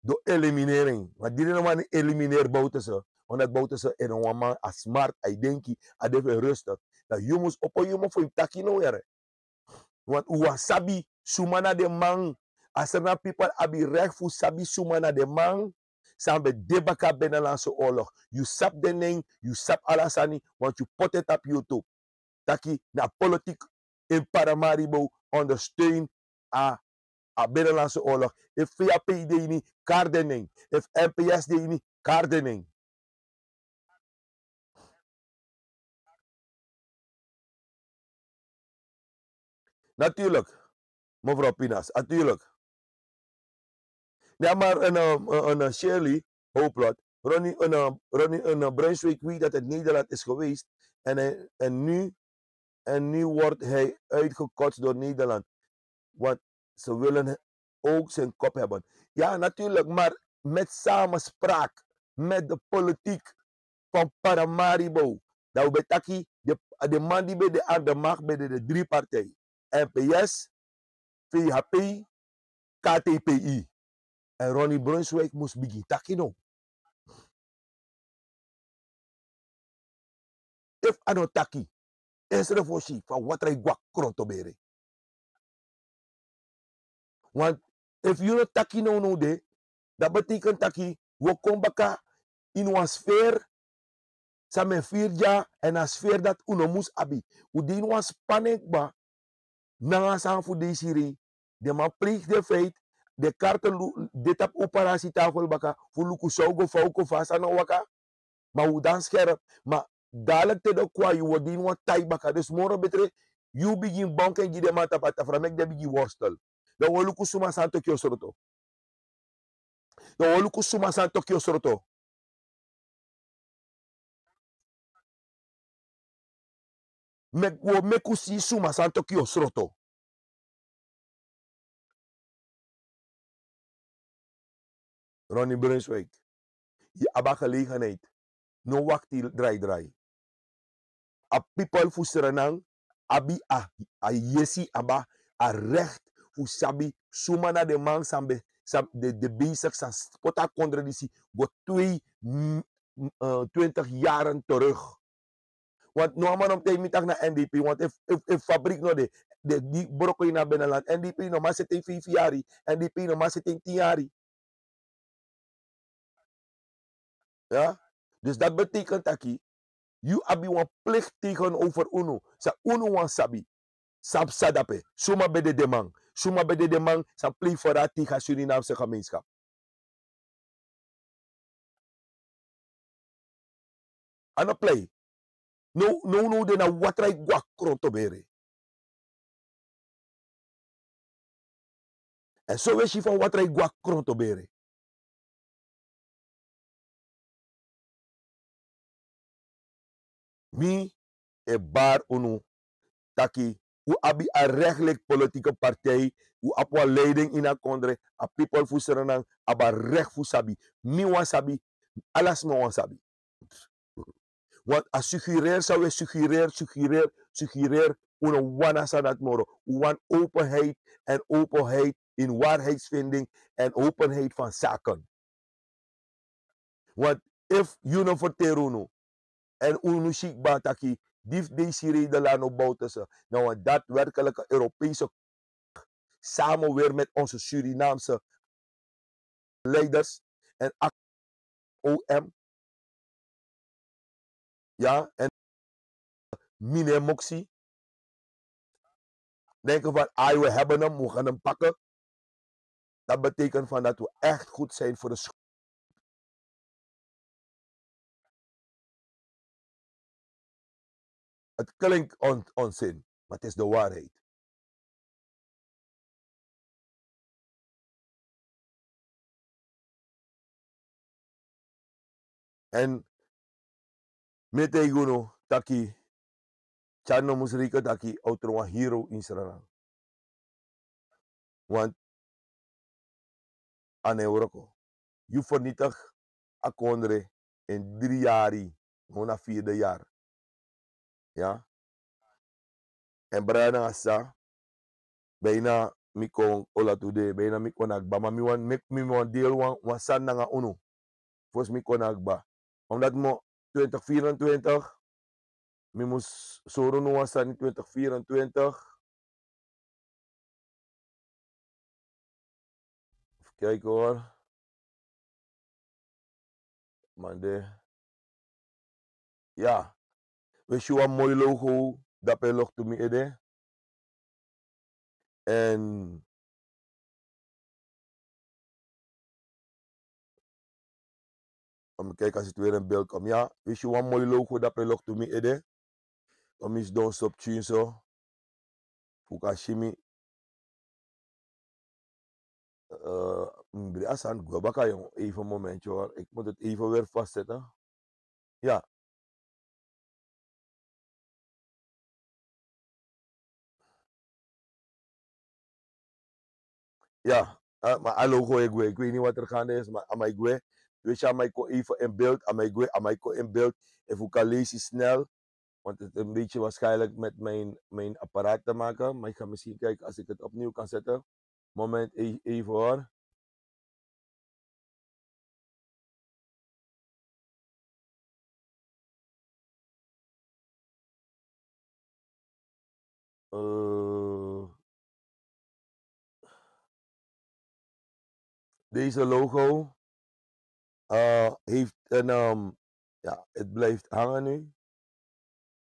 Door eliminering. Maar die nou maar elimineer bouten ze. Want dat bouten ze in een man als smart. Hij denkt, hij even rustig. Dat je moet op je moet voor je takje nou weer. Want wasabi sumana de man. Als er nou people abi recht voor sabi sumana de man. Sambe debaka Binnenlandse oorlog. You sap de ning, you sap alasani. Want you put it op YouTube. Taki na politiek in Paramaribo ondersteun a Binnenlandse oorlog. If VAP deed niet, gardening. If NPS deed niet, gardening. Natuurlijk, mevrouw Pinas, natuurlijk. Ja, maar een Shirley, Hooplot, Ronnie een Brunswick weet dat het Nederland is geweest. En nu wordt hij uitgekotst door Nederland. Want ze willen ook zijn kop hebben. Ja, natuurlijk, maar met samenspraak met de politiek van Paramaribo. Dat we betaki de man die bij aan de macht bij de drie partijen. NPS, VHP, KTPI. En Ronnie Brunswijk moest beginnen taki no. If ano taki, is er voor van wat er guak krontobere. Want if you no taki no de, dat betekent taki, we komen baka in een sfeer, samen 4 jaar, en een sfeer dat uno moest abi. U die was paniek ba, nanga sang voor deze ree, de man pleegt de feit, de kaarten, dit op operatietafel baka, voor luku saugo, fauko, vast aan waka, maar hoe dan scherp, maar dadelijk te de kwa, je wordt die wat tijd baka, dus morgen betre, you begin banken, je de man tapata, framek de begin worstel. Dan wil luku suma san Tokyo sroto. Dan wil luku suma san Tokyo sroto. Meku si suma san Tokyo sroto. Ronnie Brunswijk. Je abba gelegenheid. No wakti draai. A people fu serenang. Abi a yesi abba a recht fu sabi. Suma na de man sambe. De bezig sa spota contradictie. Go 20 jaren terug. Want no man om tegen mitak na NDP. Want if fabriek no die broccoli na Binnenland. NDP no maar zit in 5 jaar. NDP no maar zit in 10 jaar. Ja? Dus dat betekent dat you abi wan plicht tegenover UNO. Sa UNO wan sabi. Sab sadape. Suma bede demang. Suma bede demang. Sa plicht voor dat tegen Surinaamse gemeenschap. Ano play. No de na watrai guak kronto bere. En zo wees je van watrai guak kronto bere. Mi e bar UNO. Taki. U abi a rechtelijk politieke partij. U apwa leiding in a kondre. A people fu serenang. Aba recht fu sabi. Mi wan sabi. Alas me wan sabi. Want a suggereer zou we suggereer. Een wana sanat moro. Een openheid en openheid in waarheidsvinding en openheid van zaken. Want if you no verteruno en unu shik bataki, dif deze reden lano bouten nou een daadwerkelijke Europese samen weer met onze Surinaamse leiders en OM. Ja, en meneer Moxie. Denken van, we hebben hem, we gaan hem pakken. Dat betekent van dat we echt goed zijn voor de school. Het klinkt onzin, maar het is de waarheid. En mete guno taki chano musrika taki outro hero in Suriname. Want aan Euroko. Je vernietigt akondre in 3 jaar, na 4e jaar. Ja? En brana asa, bijna mikong olatude, bijna mikonagba, maar mi wan deel wan san nga uno. Fos mikonagba. Omdat mo 2024, mi mus soro no san 2024. Even kijken hoor. Mande. Ja. We show een mooi logo. Dat pe log to me ede. En om kijken als het weer in beeld komt. Ja, we show een mooi logo. Dat pe log to me ede. Om is don stop tune zo. Fukashimi. Asan Gwabaka jong. Even een momentje hoor. Ik moet het even weer vastzetten. Ja. Ja. Maar a logo ik weet niet wat er gaande is. Maar aan mij weet je, aan mij even in beeld. Aan mij in beeld. Even kan lezen snel. Want het is een beetje waarschijnlijk met mijn apparaat te maken. Maar ik ga misschien kijken als ik het opnieuw kan zetten. Moment, even hoor. Deze logo heeft een... ja, het blijft hangen nu.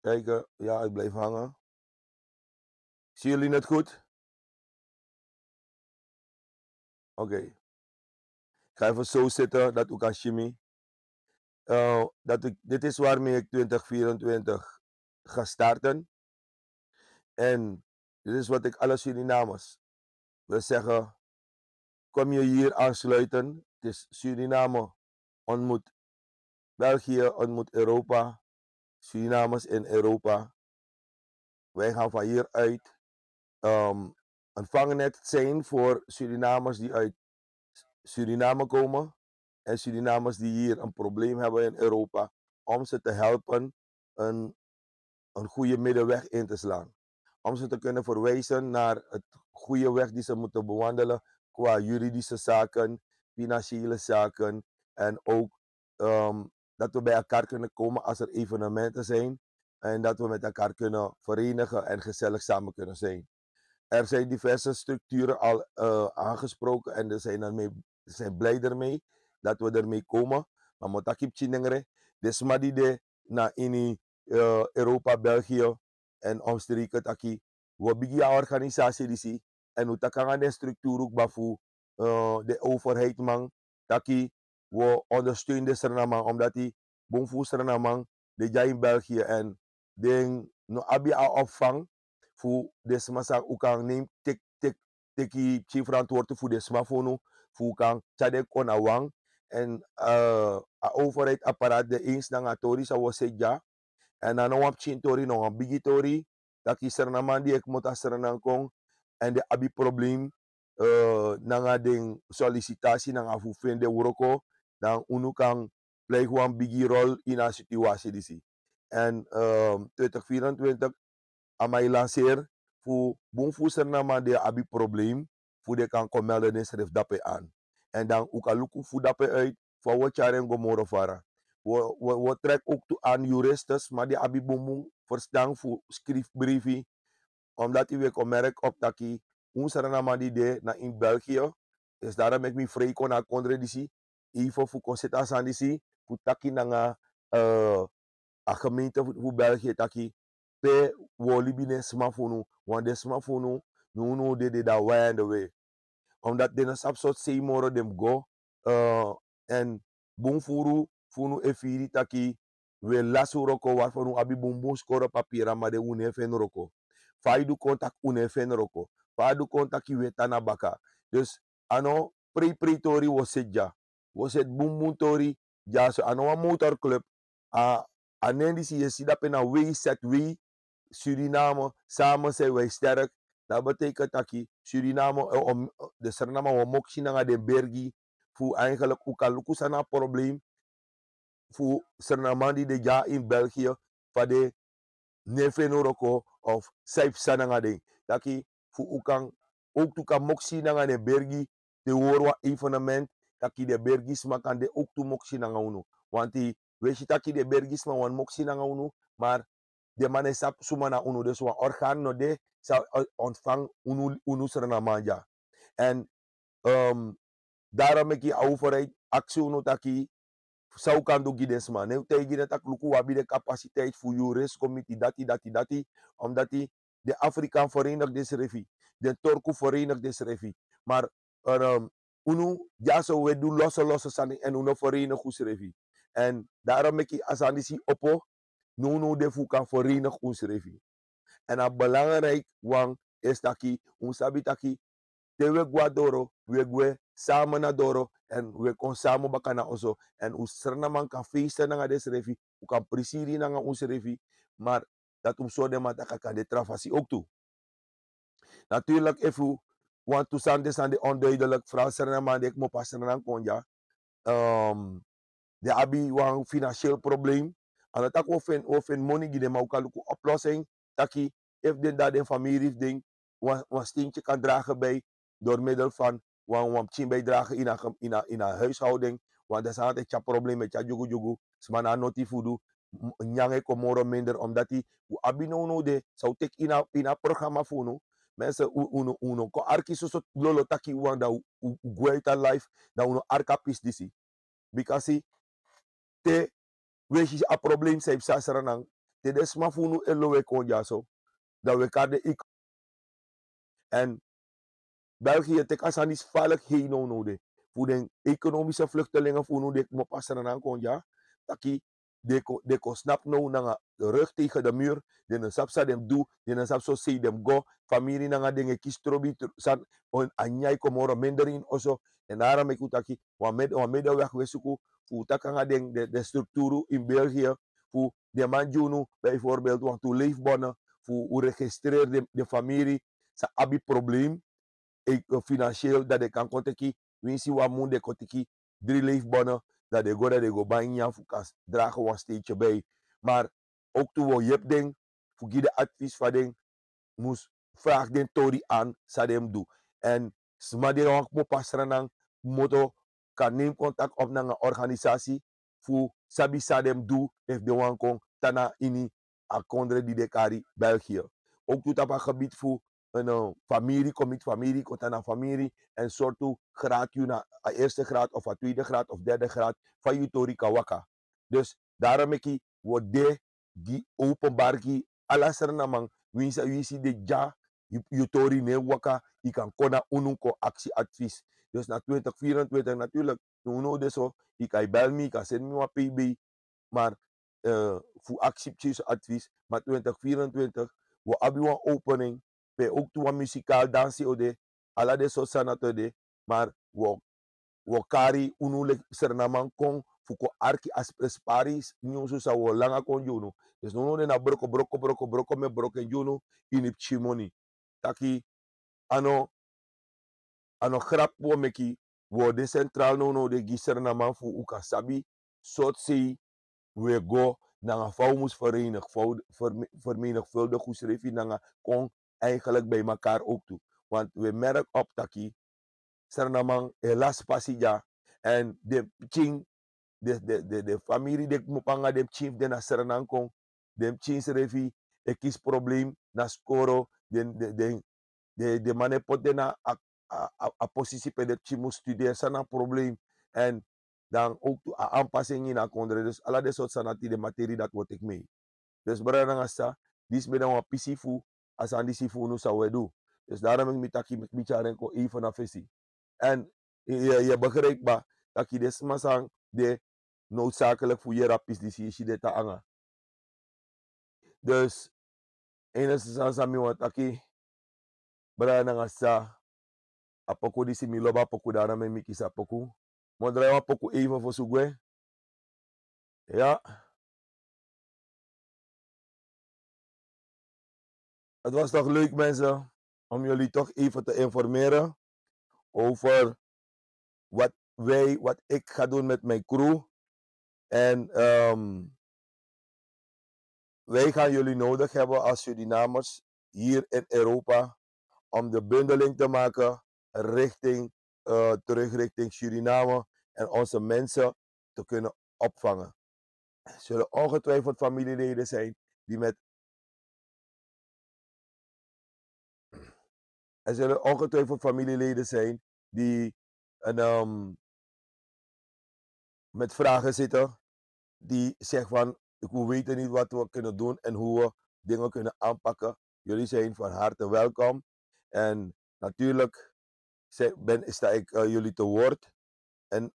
Kijken, ja, het blijft hangen. Zien jullie het goed? Oké. Ik ga even zo zitten dat u kan shimmy. Dit is waarmee ik 2024 ga starten. En dit is wat ik alle Surinamers wil zeggen. Kom je hier aansluiten. Het is Suriname ontmoet België, ontmoet Europa. Surinamers in Europa. Wij gaan van hieruit een vangnet zijn voor Surinamers die uit Suriname komen. En Surinamers die hier een probleem hebben in Europa. Om ze te helpen een goede middenweg in te slaan. Om ze te kunnen verwijzen naar het goede weg die ze moeten bewandelen qua juridische zaken, financiële zaken en ook dat we bij elkaar kunnen komen als er evenementen zijn en dat we met elkaar kunnen verenigen en gezellig samen kunnen zijn. Er zijn diverse structuren al aangesproken en we zijn blij ermee dat we ermee komen. Maar motakip chinengre, desmadi de na ini Europa, België en omstreken taki. We bigi organisatie disi en we takanga de structuur ook bafu de overheid man taki we ondersteunen de Suriname omdat die bonfu Suriname de ja in België en de no abi a opvang voor desma sa ukang neem teki chief verantwoordelijk voor desma fono voor kan chade kona wang en a overheid apparaat de eens na ngatori sa wose ja en dan wap chintori no een bigitori dat is er na man die ik moet as er kong en de abi probleem nanga ding sollicitatie nanga fu finde woroko dan unu kan play gewoon bigi rol in a situatie disi en 2024 amai lanceer voor bonfuser na man de abi probleem voor de kan komen de schrift dape aan en dan ukaluku fu dape uit voor wat jaren gomoro vara we trek ook toe aan juristes maar die abi bomu verstaan voor schriftbrieven omdat u weer merk op dat die onze naam die de na in België is daarom ik me vrij kon naar contradicie even voor consultatie aan die voor taki na a gemeente voor België taki pe woli bine smartphone want de smartphone no de da way the way omdat de sap soort seimoro dem go en bonfuru funu efiri taki we lasu roko waarvan u abi bonbon score papiera maar de une fen roko faidu contact une fen roko faidu contact we tanabaka dus ano pre-pretori was het ja was het bonbon tori ja so ano een motorclub anen die zie je ziet dat in een WZW Suriname samen zijn wij sterk. Dat betekent dat Suriname de Suriname we moksi na de bergi voor eigenlijk ook al een probleem voor Suriname die de ja in België van de Nefenoroko of Saip Sananga ding. Dat voor ook toe kan moksi na de bergi de worwa evenement dat de bergis ma kan de ook toe moksi na uno. Want die weet je dat de bergis ma wan moksi na uno, maar de man is sap sumana uno dus wan orgaan no de zou ontvang unu Suriname. En daarom ik je overheid actie uno taki zou kan do gides man. Ne tegen dat ak luku wabi de capaciteit voor jurist committee dati omdat die de Afrikaan Verenigde Revi, de Turku Verenigde Revi. Maar unu ja zo we doen losse sani en unu verenig us revi. En daarom ik je asandisi oppo no de fu kan verenig ons revi. En dat belangrijk wang is dat ons sabi taki te we guadoro we samen na doro en we kon samen bakana oso en us sernaman kan feesten na des revi u kan presiri na ons revi maar dat zo de mataka kan de travasi ook toe. Natuurlijk if want to sande sande onduidelijk vrouw sernaman ik mo passen na konja de abie een financieel probleem. En dat ook ofen money gide maar ook al oplossing. Taki if den dat de familie ding een steentje kan dragen bij door middel van een chin bijdrage in een huishouding. Want er is altijd een probleem met ja jugu. Smana noti fudu nyange komoro minder omdat die abi no de zou tek in een programma funo. Mensen uno ko arki so lolo taki wanda gueta life da uno arka disi. Because te wees a probleem zijn sasaranang te desma funu elowe konjaso dat we kade ik en België te kasanis valk heen node voor de economische vluchtelingen funu de mo pasaranang konja taki de ko snap no na de rug tegen de muur de na sapsa dem do de na sapso say dem go familie na dinge kistrobi san on anyai komoro menderin oso en daarom ik utaki wa middelweg wesuku voor takanga de structuur in België voor de manjunu bijvoorbeeld want to leefbonnen voor registreer de familie sa abi probleem financieel dat de kan konteki winsi wa mun de konteki 3 leefbonnen dat de go banja voor kan dragen een steentje bij maar ook toe je hebt ding voor de advies van ding moest vraag den tori aan sadem do en smade wang mo pasranang moto kan neem contact op na een organisatie voor sabi sadem do if de wang kon tana ini akondre di dekari België ook toe tapa gebied voor een familie commit familie kontana familie en soortu graad na eerste graad of a tweede graad of derde graad van je tori kawaka dus daarom ik wordt de die openbaar ki alasar namang wisi de ja tori ne waka i kan kona ununko actieadvies dus na 2024 natuurlijk no de so i kan bel me kan send me wat pb maar voor actieadvies maar 2024 we hebben een opening bij ook toe een muzikaal dansie ode ala de so sanato de maar we kari unulek sernaman kon fuko arki asparis nyusu sa wo langa kon juno dus no de na broko me broken juno in chimoni taki ano grap wo meki wo de central no de gisernaman fu uka sabi sot sei we go na faumus vermenigvuldig hoe schreef je na kon eigenlijk bij elkaar ook toe want we merk op taki Sernamang elas pasija en de ching de familie de mupanga de chief de na Sernang kong de ching revi ekis probleem na skoro de manepot de na a positie pe de chimu studeren sana probleem en dan ook aanpassing in akondre dus alla de soort sanati de materie dat wordt ik mee dus brada ngasa dis be dan wa pisifu asan disifu nu sa wedu dus daarom ik mitaki bicharen ko even na fesi en je begrijpt ba dat je des masang de noodzakelijk voor je rapis die je de anga. Dus enigszins aan mij wat aki brana ngasa apoko di si miloba apoko dana me mikisa apoko. Modra apoko even voor sugwe Ja, het was toch leuk mensen om jullie toch even te informeren over wat ik ga doen met mijn crew. En wij gaan jullie nodig hebben als Surinamers hier in Europa om de bundeling te maken terug richting Suriname en onze mensen te kunnen opvangen. Er zullen ongetwijfeld familieleden zijn die er zullen ongetwijfeld familieleden zijn die met vragen zitten, die zeggen van we weten niet wat we kunnen doen en hoe we dingen kunnen aanpakken. Jullie zijn van harte welkom. En natuurlijk sta ik jullie te woord. En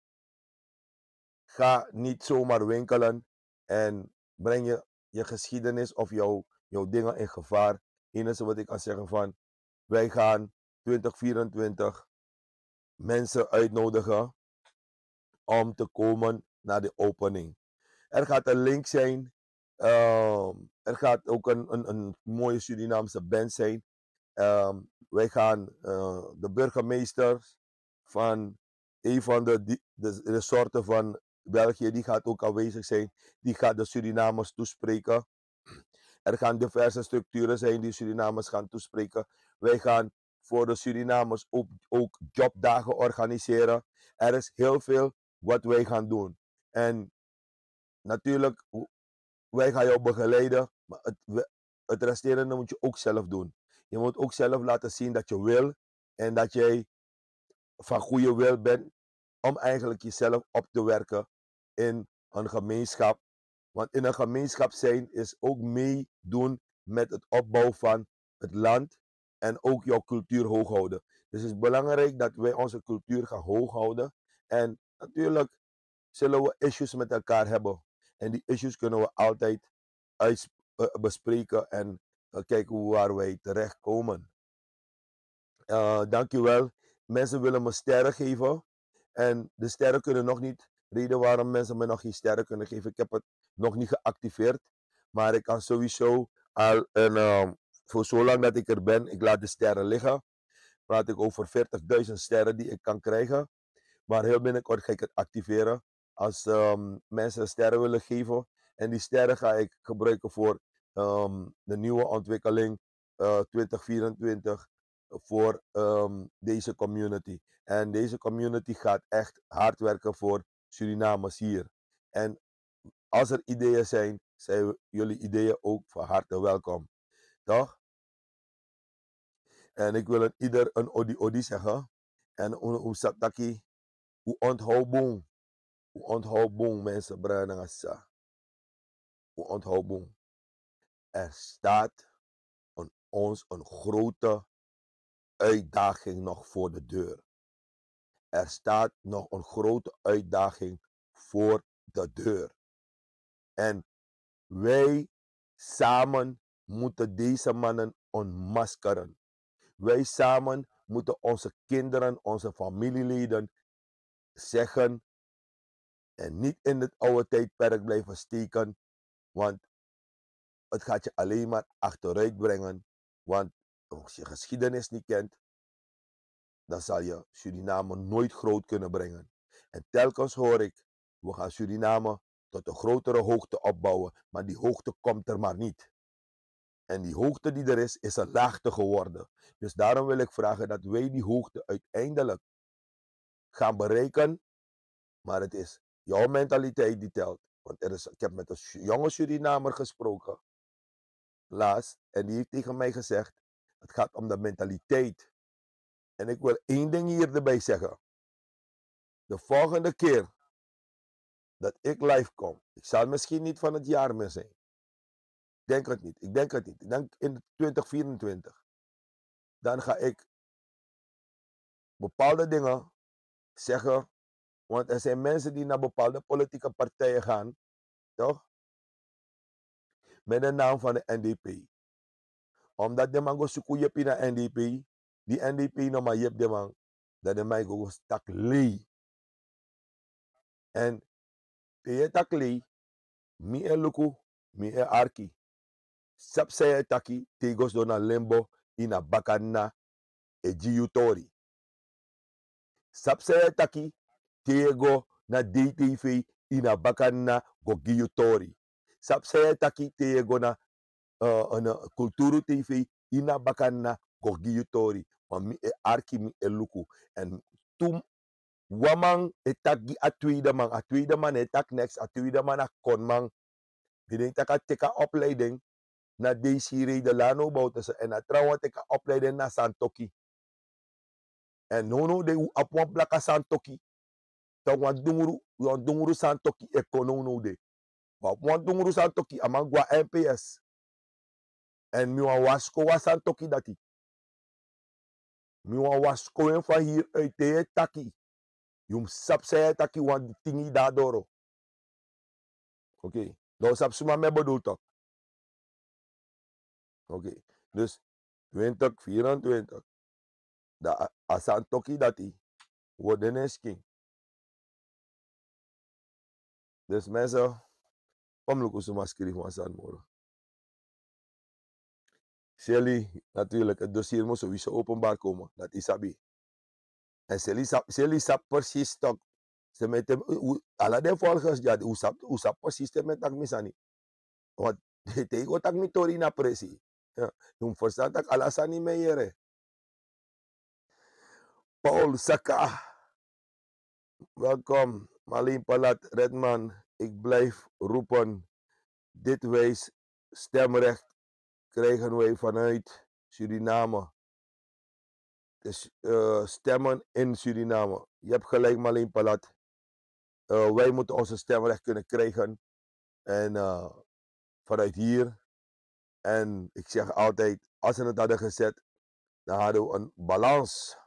ga niet zomaar winkelen en breng je geschiedenis of jouw dingen in gevaar. Het enige wat ik kan zeggen van, wij gaan 2024 mensen uitnodigen om te komen naar de opening. Er gaat een link zijn. Er gaat ook een mooie Surinaamse band zijn. Wij gaan de burgemeester van een van de resorten van België, die gaat ook aanwezig zijn. Die gaat de Surinamers toespreken. Er gaan diverse structuren zijn die Surinamers gaan toespreken. Wij gaan voor de Surinamers ook jobdagen organiseren. Er is heel veel wat wij gaan doen. En natuurlijk, wij gaan jou begeleiden, maar het resterende moet je ook zelf doen. Je moet ook zelf laten zien dat je wil en dat jij van goede wil bent om eigenlijk jezelf op te werken in een gemeenschap. Want in een gemeenschap zijn is ook meedoen met het opbouw van het land en ook jouw cultuur hoog houden. Dus het is belangrijk dat wij onze cultuur gaan hoog houden. En natuurlijk zullen we issues met elkaar hebben. En die issues kunnen we altijd bespreken en kijken waar wij terechtkomen. Dankjewel. Mensen willen me sterren geven. En de sterren kunnen nog niet. Reden waarom mensen me nog geen sterren kunnen geven. Ik heb het nog niet geactiveerd. Maar ik kan sowieso al. En voor zolang dat ik er ben, ik laat de sterren liggen. Praat ik over 40.000 sterren die ik kan krijgen. Maar heel binnenkort ga ik het activeren. Als mensen sterren willen geven. En die sterren ga ik gebruiken voor de nieuwe ontwikkeling 2024 voor deze community. En deze community gaat echt hard werken voor Surinamers hier. En als er ideeën zijn jullie ideeën ook van harte welkom. Toch? En ik wil ieder een odi zeggen. En hoe sataki, hoe onthoud boom mensen bruinen assa. Hoe onthoud boom. Er staat ons een grote uitdaging nog voor de deur. Er staat nog een grote uitdaging voor de deur. En wij samen moeten deze mannen ontmaskeren. Wij samen moeten onze kinderen, onze familieleden zeggen en niet in het oude tijdperk blijven steken, want het gaat je alleen maar achteruit brengen. Want als je geschiedenis niet kent, dan zal je Suriname nooit groot kunnen brengen. En telkens hoor ik, we gaan Suriname tot een grotere hoogte opbouwen, maar die hoogte komt er maar niet. En die hoogte die er is een laagte geworden. Dus daarom wil ik vragen dat wij die hoogte uiteindelijk gaan bereiken, maar het is jouw mentaliteit die telt. Want ik heb met een jonge Surinamer gesproken, laatst, en die heeft tegen mij gezegd, het gaat om de mentaliteit. En ik wil één ding hier erbij zeggen. De volgende keer dat ik live kom, ik zal misschien niet van het jaar meer zijn. Ik denk het niet. Ik denk in 2024. Dan ga ik bepaalde dingen zeggen. Want er zijn mensen die naar bepaalde politieke partijen gaan. Toch? Met de naam van de NDP. Omdat de man go suku jepi na NDP. Die NDP no maar jep de man. Dat de man go stak lee. En je tak lee. mi e luku, mi e arki. Sap se taki tegos dona lembo ina bakana e jiutori. Sap se taki tego na DTV ina bakana go giutori. Sap se taki tego na kulturu TV ina bakana go giutori. Maar mi e arki mi e luku. En tum wamang etaki a tweede man etak next a tweede man a konman. Bining taka teka opleiding na Desiree de Lano Bouterse en na trouwens teka opleiding na Santoki. En no de u apwan plaka Santoki. Ta wan dunguru Santoki e kono de. Wan dunguru Santoki amangwa NPS. En mi wan wasko wa Santoki dati. Mi wan wasko en van hier uit de taki. Yum sap se taki wan tingi dadoro. Oké. Nou sap suma me bedoel toch? Oké. Dus 2024. Da Santoki dati. Worden is king. Dus mensen, omloop ze maar schrijven van San Moro. Shelly, natuurlijk, het dossier moet sowieso openbaar komen. Dat is Abie. En Shelly sap precies toch. Ze met hem, alle de volgers, ja, hoe sap precies met tak misani. Want tegen tak mi tori na presi. Ja, je verstand tak alasani meiyere. Paul Saka, welkom. Malin Palat, Redman, ik blijf roepen. Dit wijs stemrecht krijgen wij vanuit Suriname. Dus stemmen in Suriname. Je hebt gelijk, Malin Palat. Wij moeten onze stemrecht kunnen krijgen. En vanuit hier. En ik zeg altijd, als ze het hadden gezet, dan hadden we een balans.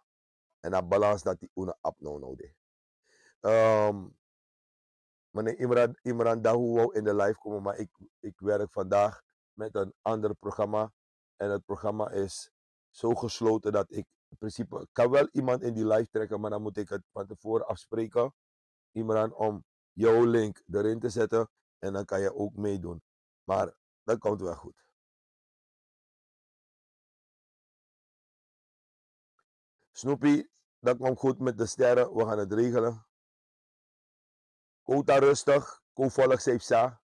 En dat balans dat die una apno nodig. Meneer Imran Dahu wou in de live komen, maar ik werk vandaag met een ander programma. En het programma is zo gesloten dat ik in principe kan wel iemand in die live trekken, maar dan moet ik het van tevoren afspreken, Imran, om jouw link erin te zetten. En dan kan je ook meedoen. Maar dat komt wel goed. Snoopy, dat komt goed met de sterren. We gaan het regelen. Kota rustig. Ko volg zeepsa.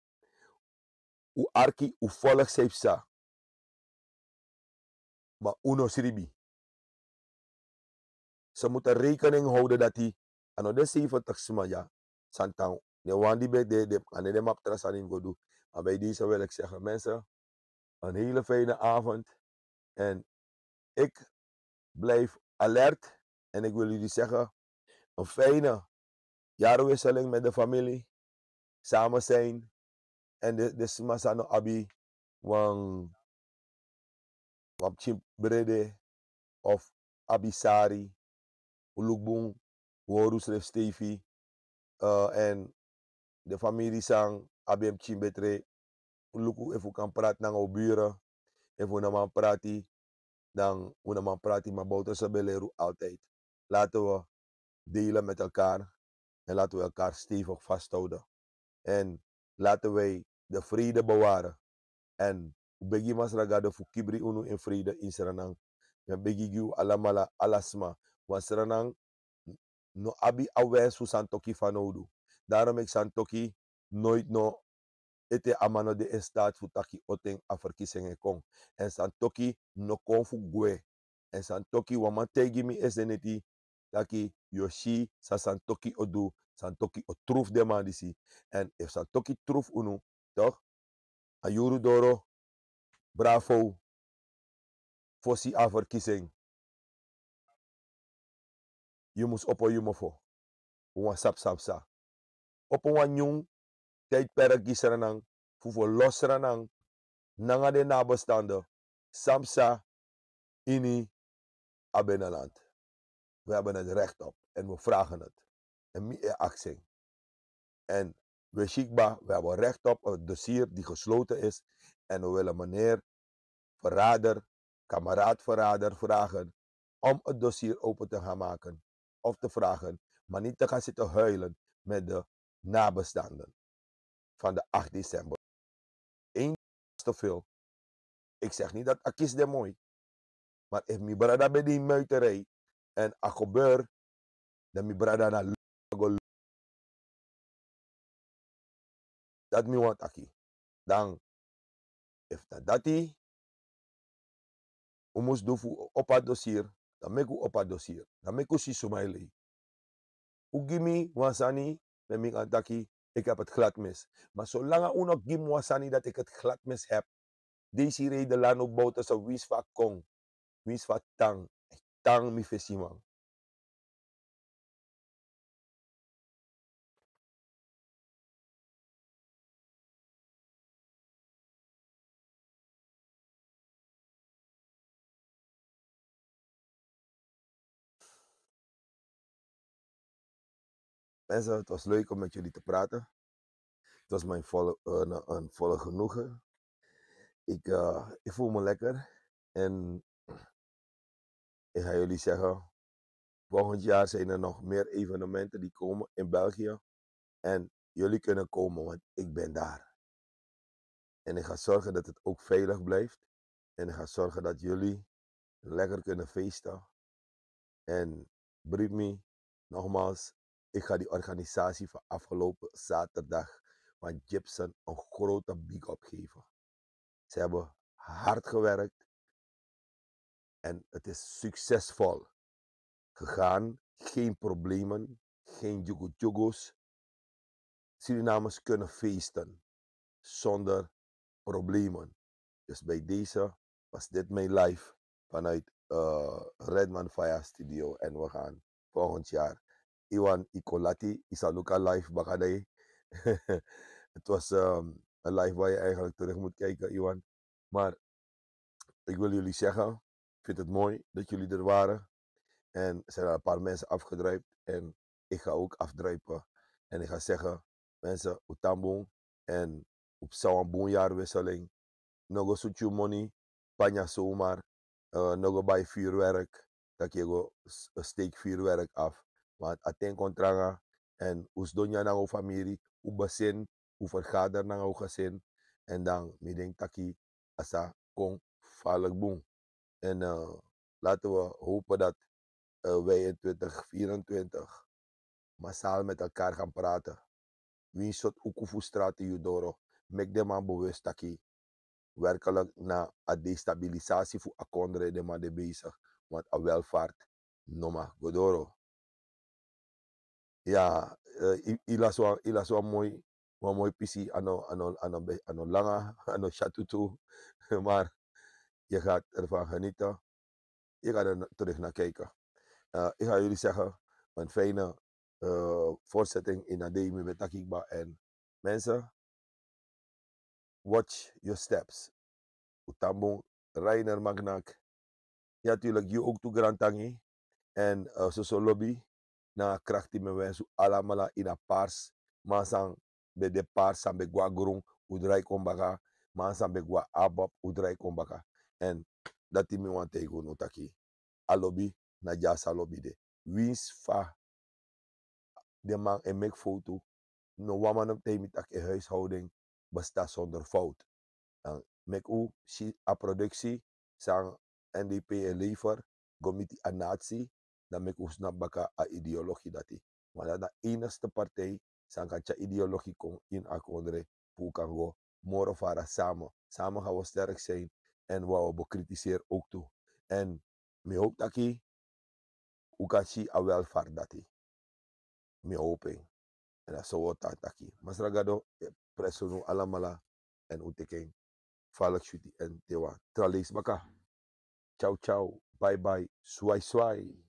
U arki, u volg zeepsa. Maar uno sribi. Ze moeten rekening houden dat hij aan de 70 smaya santang de wandi bij de aan de map trasanin go doen. Maar bij deze wil ik zeggen, mensen, een hele fijne avond. En ik blijf alert. En ik wil jullie zeggen, een fijne jaarwisseling met de familie. Samen zijn. En de smasano abi wang chimp brede of abisari. Ulukbung, Worusref Stevie. En de familie sang abiem chimbetre. Uluku if we kan praten naar onze buren. If we naar man praten, dan we naar man praten, maar buiten ze beleru altijd. Laten we delen met elkaar. En laten we elkaar stevig vasthouden. En laten wij de vrede bewaren. En begi masragade fu kibri unu in vrede in Suriname. En begi giu alamala alasma. Want Suriname no abi awes fu santoki fanodu. Daarom ik santoki nooit no ete amano de staat fu taki oteng a verkiezingen kon. En santoki no kon fu gwe. En santoki wama tegi mi eseneti taki yoshi sa santoki odu. Santoki o troef de mandisi. En if santoki troef unu, toch? Ayuru doro, bravo, fossi a verkiezing. Je moest op je mofo. Wan sap sap sa. Op een jong tijdperk gisranang, voor losranang, nanga de nabestaanden, samsa, ini, abenaland. We hebben het recht op en we vragen het. En mi actie. En we shikba, we hebben recht op een dossier die gesloten is. En we willen meneer verrader, kameraadverrader vragen om het dossier open te gaan maken. Of te vragen, maar niet te gaan zitten huilen met de nabestaanden. van de 8 december. 1 is te veel. Ik zeg niet dat Akis de mooi. Maar if mi brada bij die muiterij en a gebeur, dan mi brada na logo. Dat mi want Aki. Dan, if dat die, we moest doen op het dossier, dan make u op het dossier. Dan make u si sumaili. U gimi wansani, dan mi antaki, ik heb het glad mis. Maar zolang u nog gim wansani dat ik het glad mis heb, deze reden lano bouten zo wies van kong, wies van tang, tang mi fesiman. Mensen, het was leuk om met jullie te praten. Het was mijn een volle genoegen. Ik voel me lekker. En ik ga jullie zeggen, volgend jaar zijn er nog meer evenementen die komen in België. En jullie kunnen komen, want ik ben daar. En ik ga zorgen dat het ook veilig blijft. En ik ga zorgen dat jullie lekker kunnen feesten. En brief me, nogmaals, ik ga die organisatie van afgelopen zaterdag van Gibson een grote big up geven. Ze hebben hard gewerkt en het is succesvol gegaan. Geen problemen, geen jugo's. Surinamers kunnen feesten zonder problemen. Dus bij deze was dit mijn live vanuit Redman Fire Studio. En we gaan volgend jaar Iwan Ikolati Isaluka live bakadei. Het was een live waar je eigenlijk terug moet kijken, Iwan. Maar ik wil jullie zeggen, ik vind het mooi dat jullie er waren. En er zijn een paar mensen afgedruipt. En ik ga ook afdruipen. En ik ga zeggen, mensen, Utambong en op zo'n boenjaarwisseling. Nogo suchu money, panya zomaar. Nogo bij vuurwerk. Dat je go steek vuurwerk af. Want aten kontranga. En usdonya na o familie. U basin. U vergader na o gezin. En dan, mi denk taki, asa kong valk boom. En laten we hopen dat wij in 2024 massaal met elkaar gaan praten. Wie soort ukufu straten judoro. Mek de man bewust taki. Werkelijk naar de destabilisatie voor akondre de man de bezig. Want a welvaart, no mag godoro. Ja, ila zo mooi pisi ano langa, ano chatutu. Maar je gaat ervan genieten. Je gaat er terug naar kijken. Ik ga jullie zeggen, een fijne voortzetting in Ademi met Takikba. En mensen, watch your steps. Utambong, Rainer Magnak. Ja, natuurlijk, je ook toe Grantangi. En zo lobby. Na krachti me wensu alamala in a pars. Mansang be de pars san be gwa grung. Udrai kombaka. Mansang be gwa abab. Udrai kombaka. En dat die me want tegen no taki. A lobby na jasa lobby de. Wins fa de man en make foto. No waman op tegen tak in huishouding. Bestaat zonder fout. Dan mek u si a productie sang NDP en lever gomiti a nazi dan mek u snap baka a ideologie dati. Maar dat de enigste partij sang katja ideologie kon in a kondre pu kan go moro fara samen. Samen gaan we sterk zijn en we bekritiseren ook toe. En me hoop taki u kan si a welvaart dati. Me hoping. En dat zo wordt taki. Masragado presunu alamala en utekeng. Falak shuti en tewa. Tralis baka. Ciao ciao. Bye bye. Swai swai.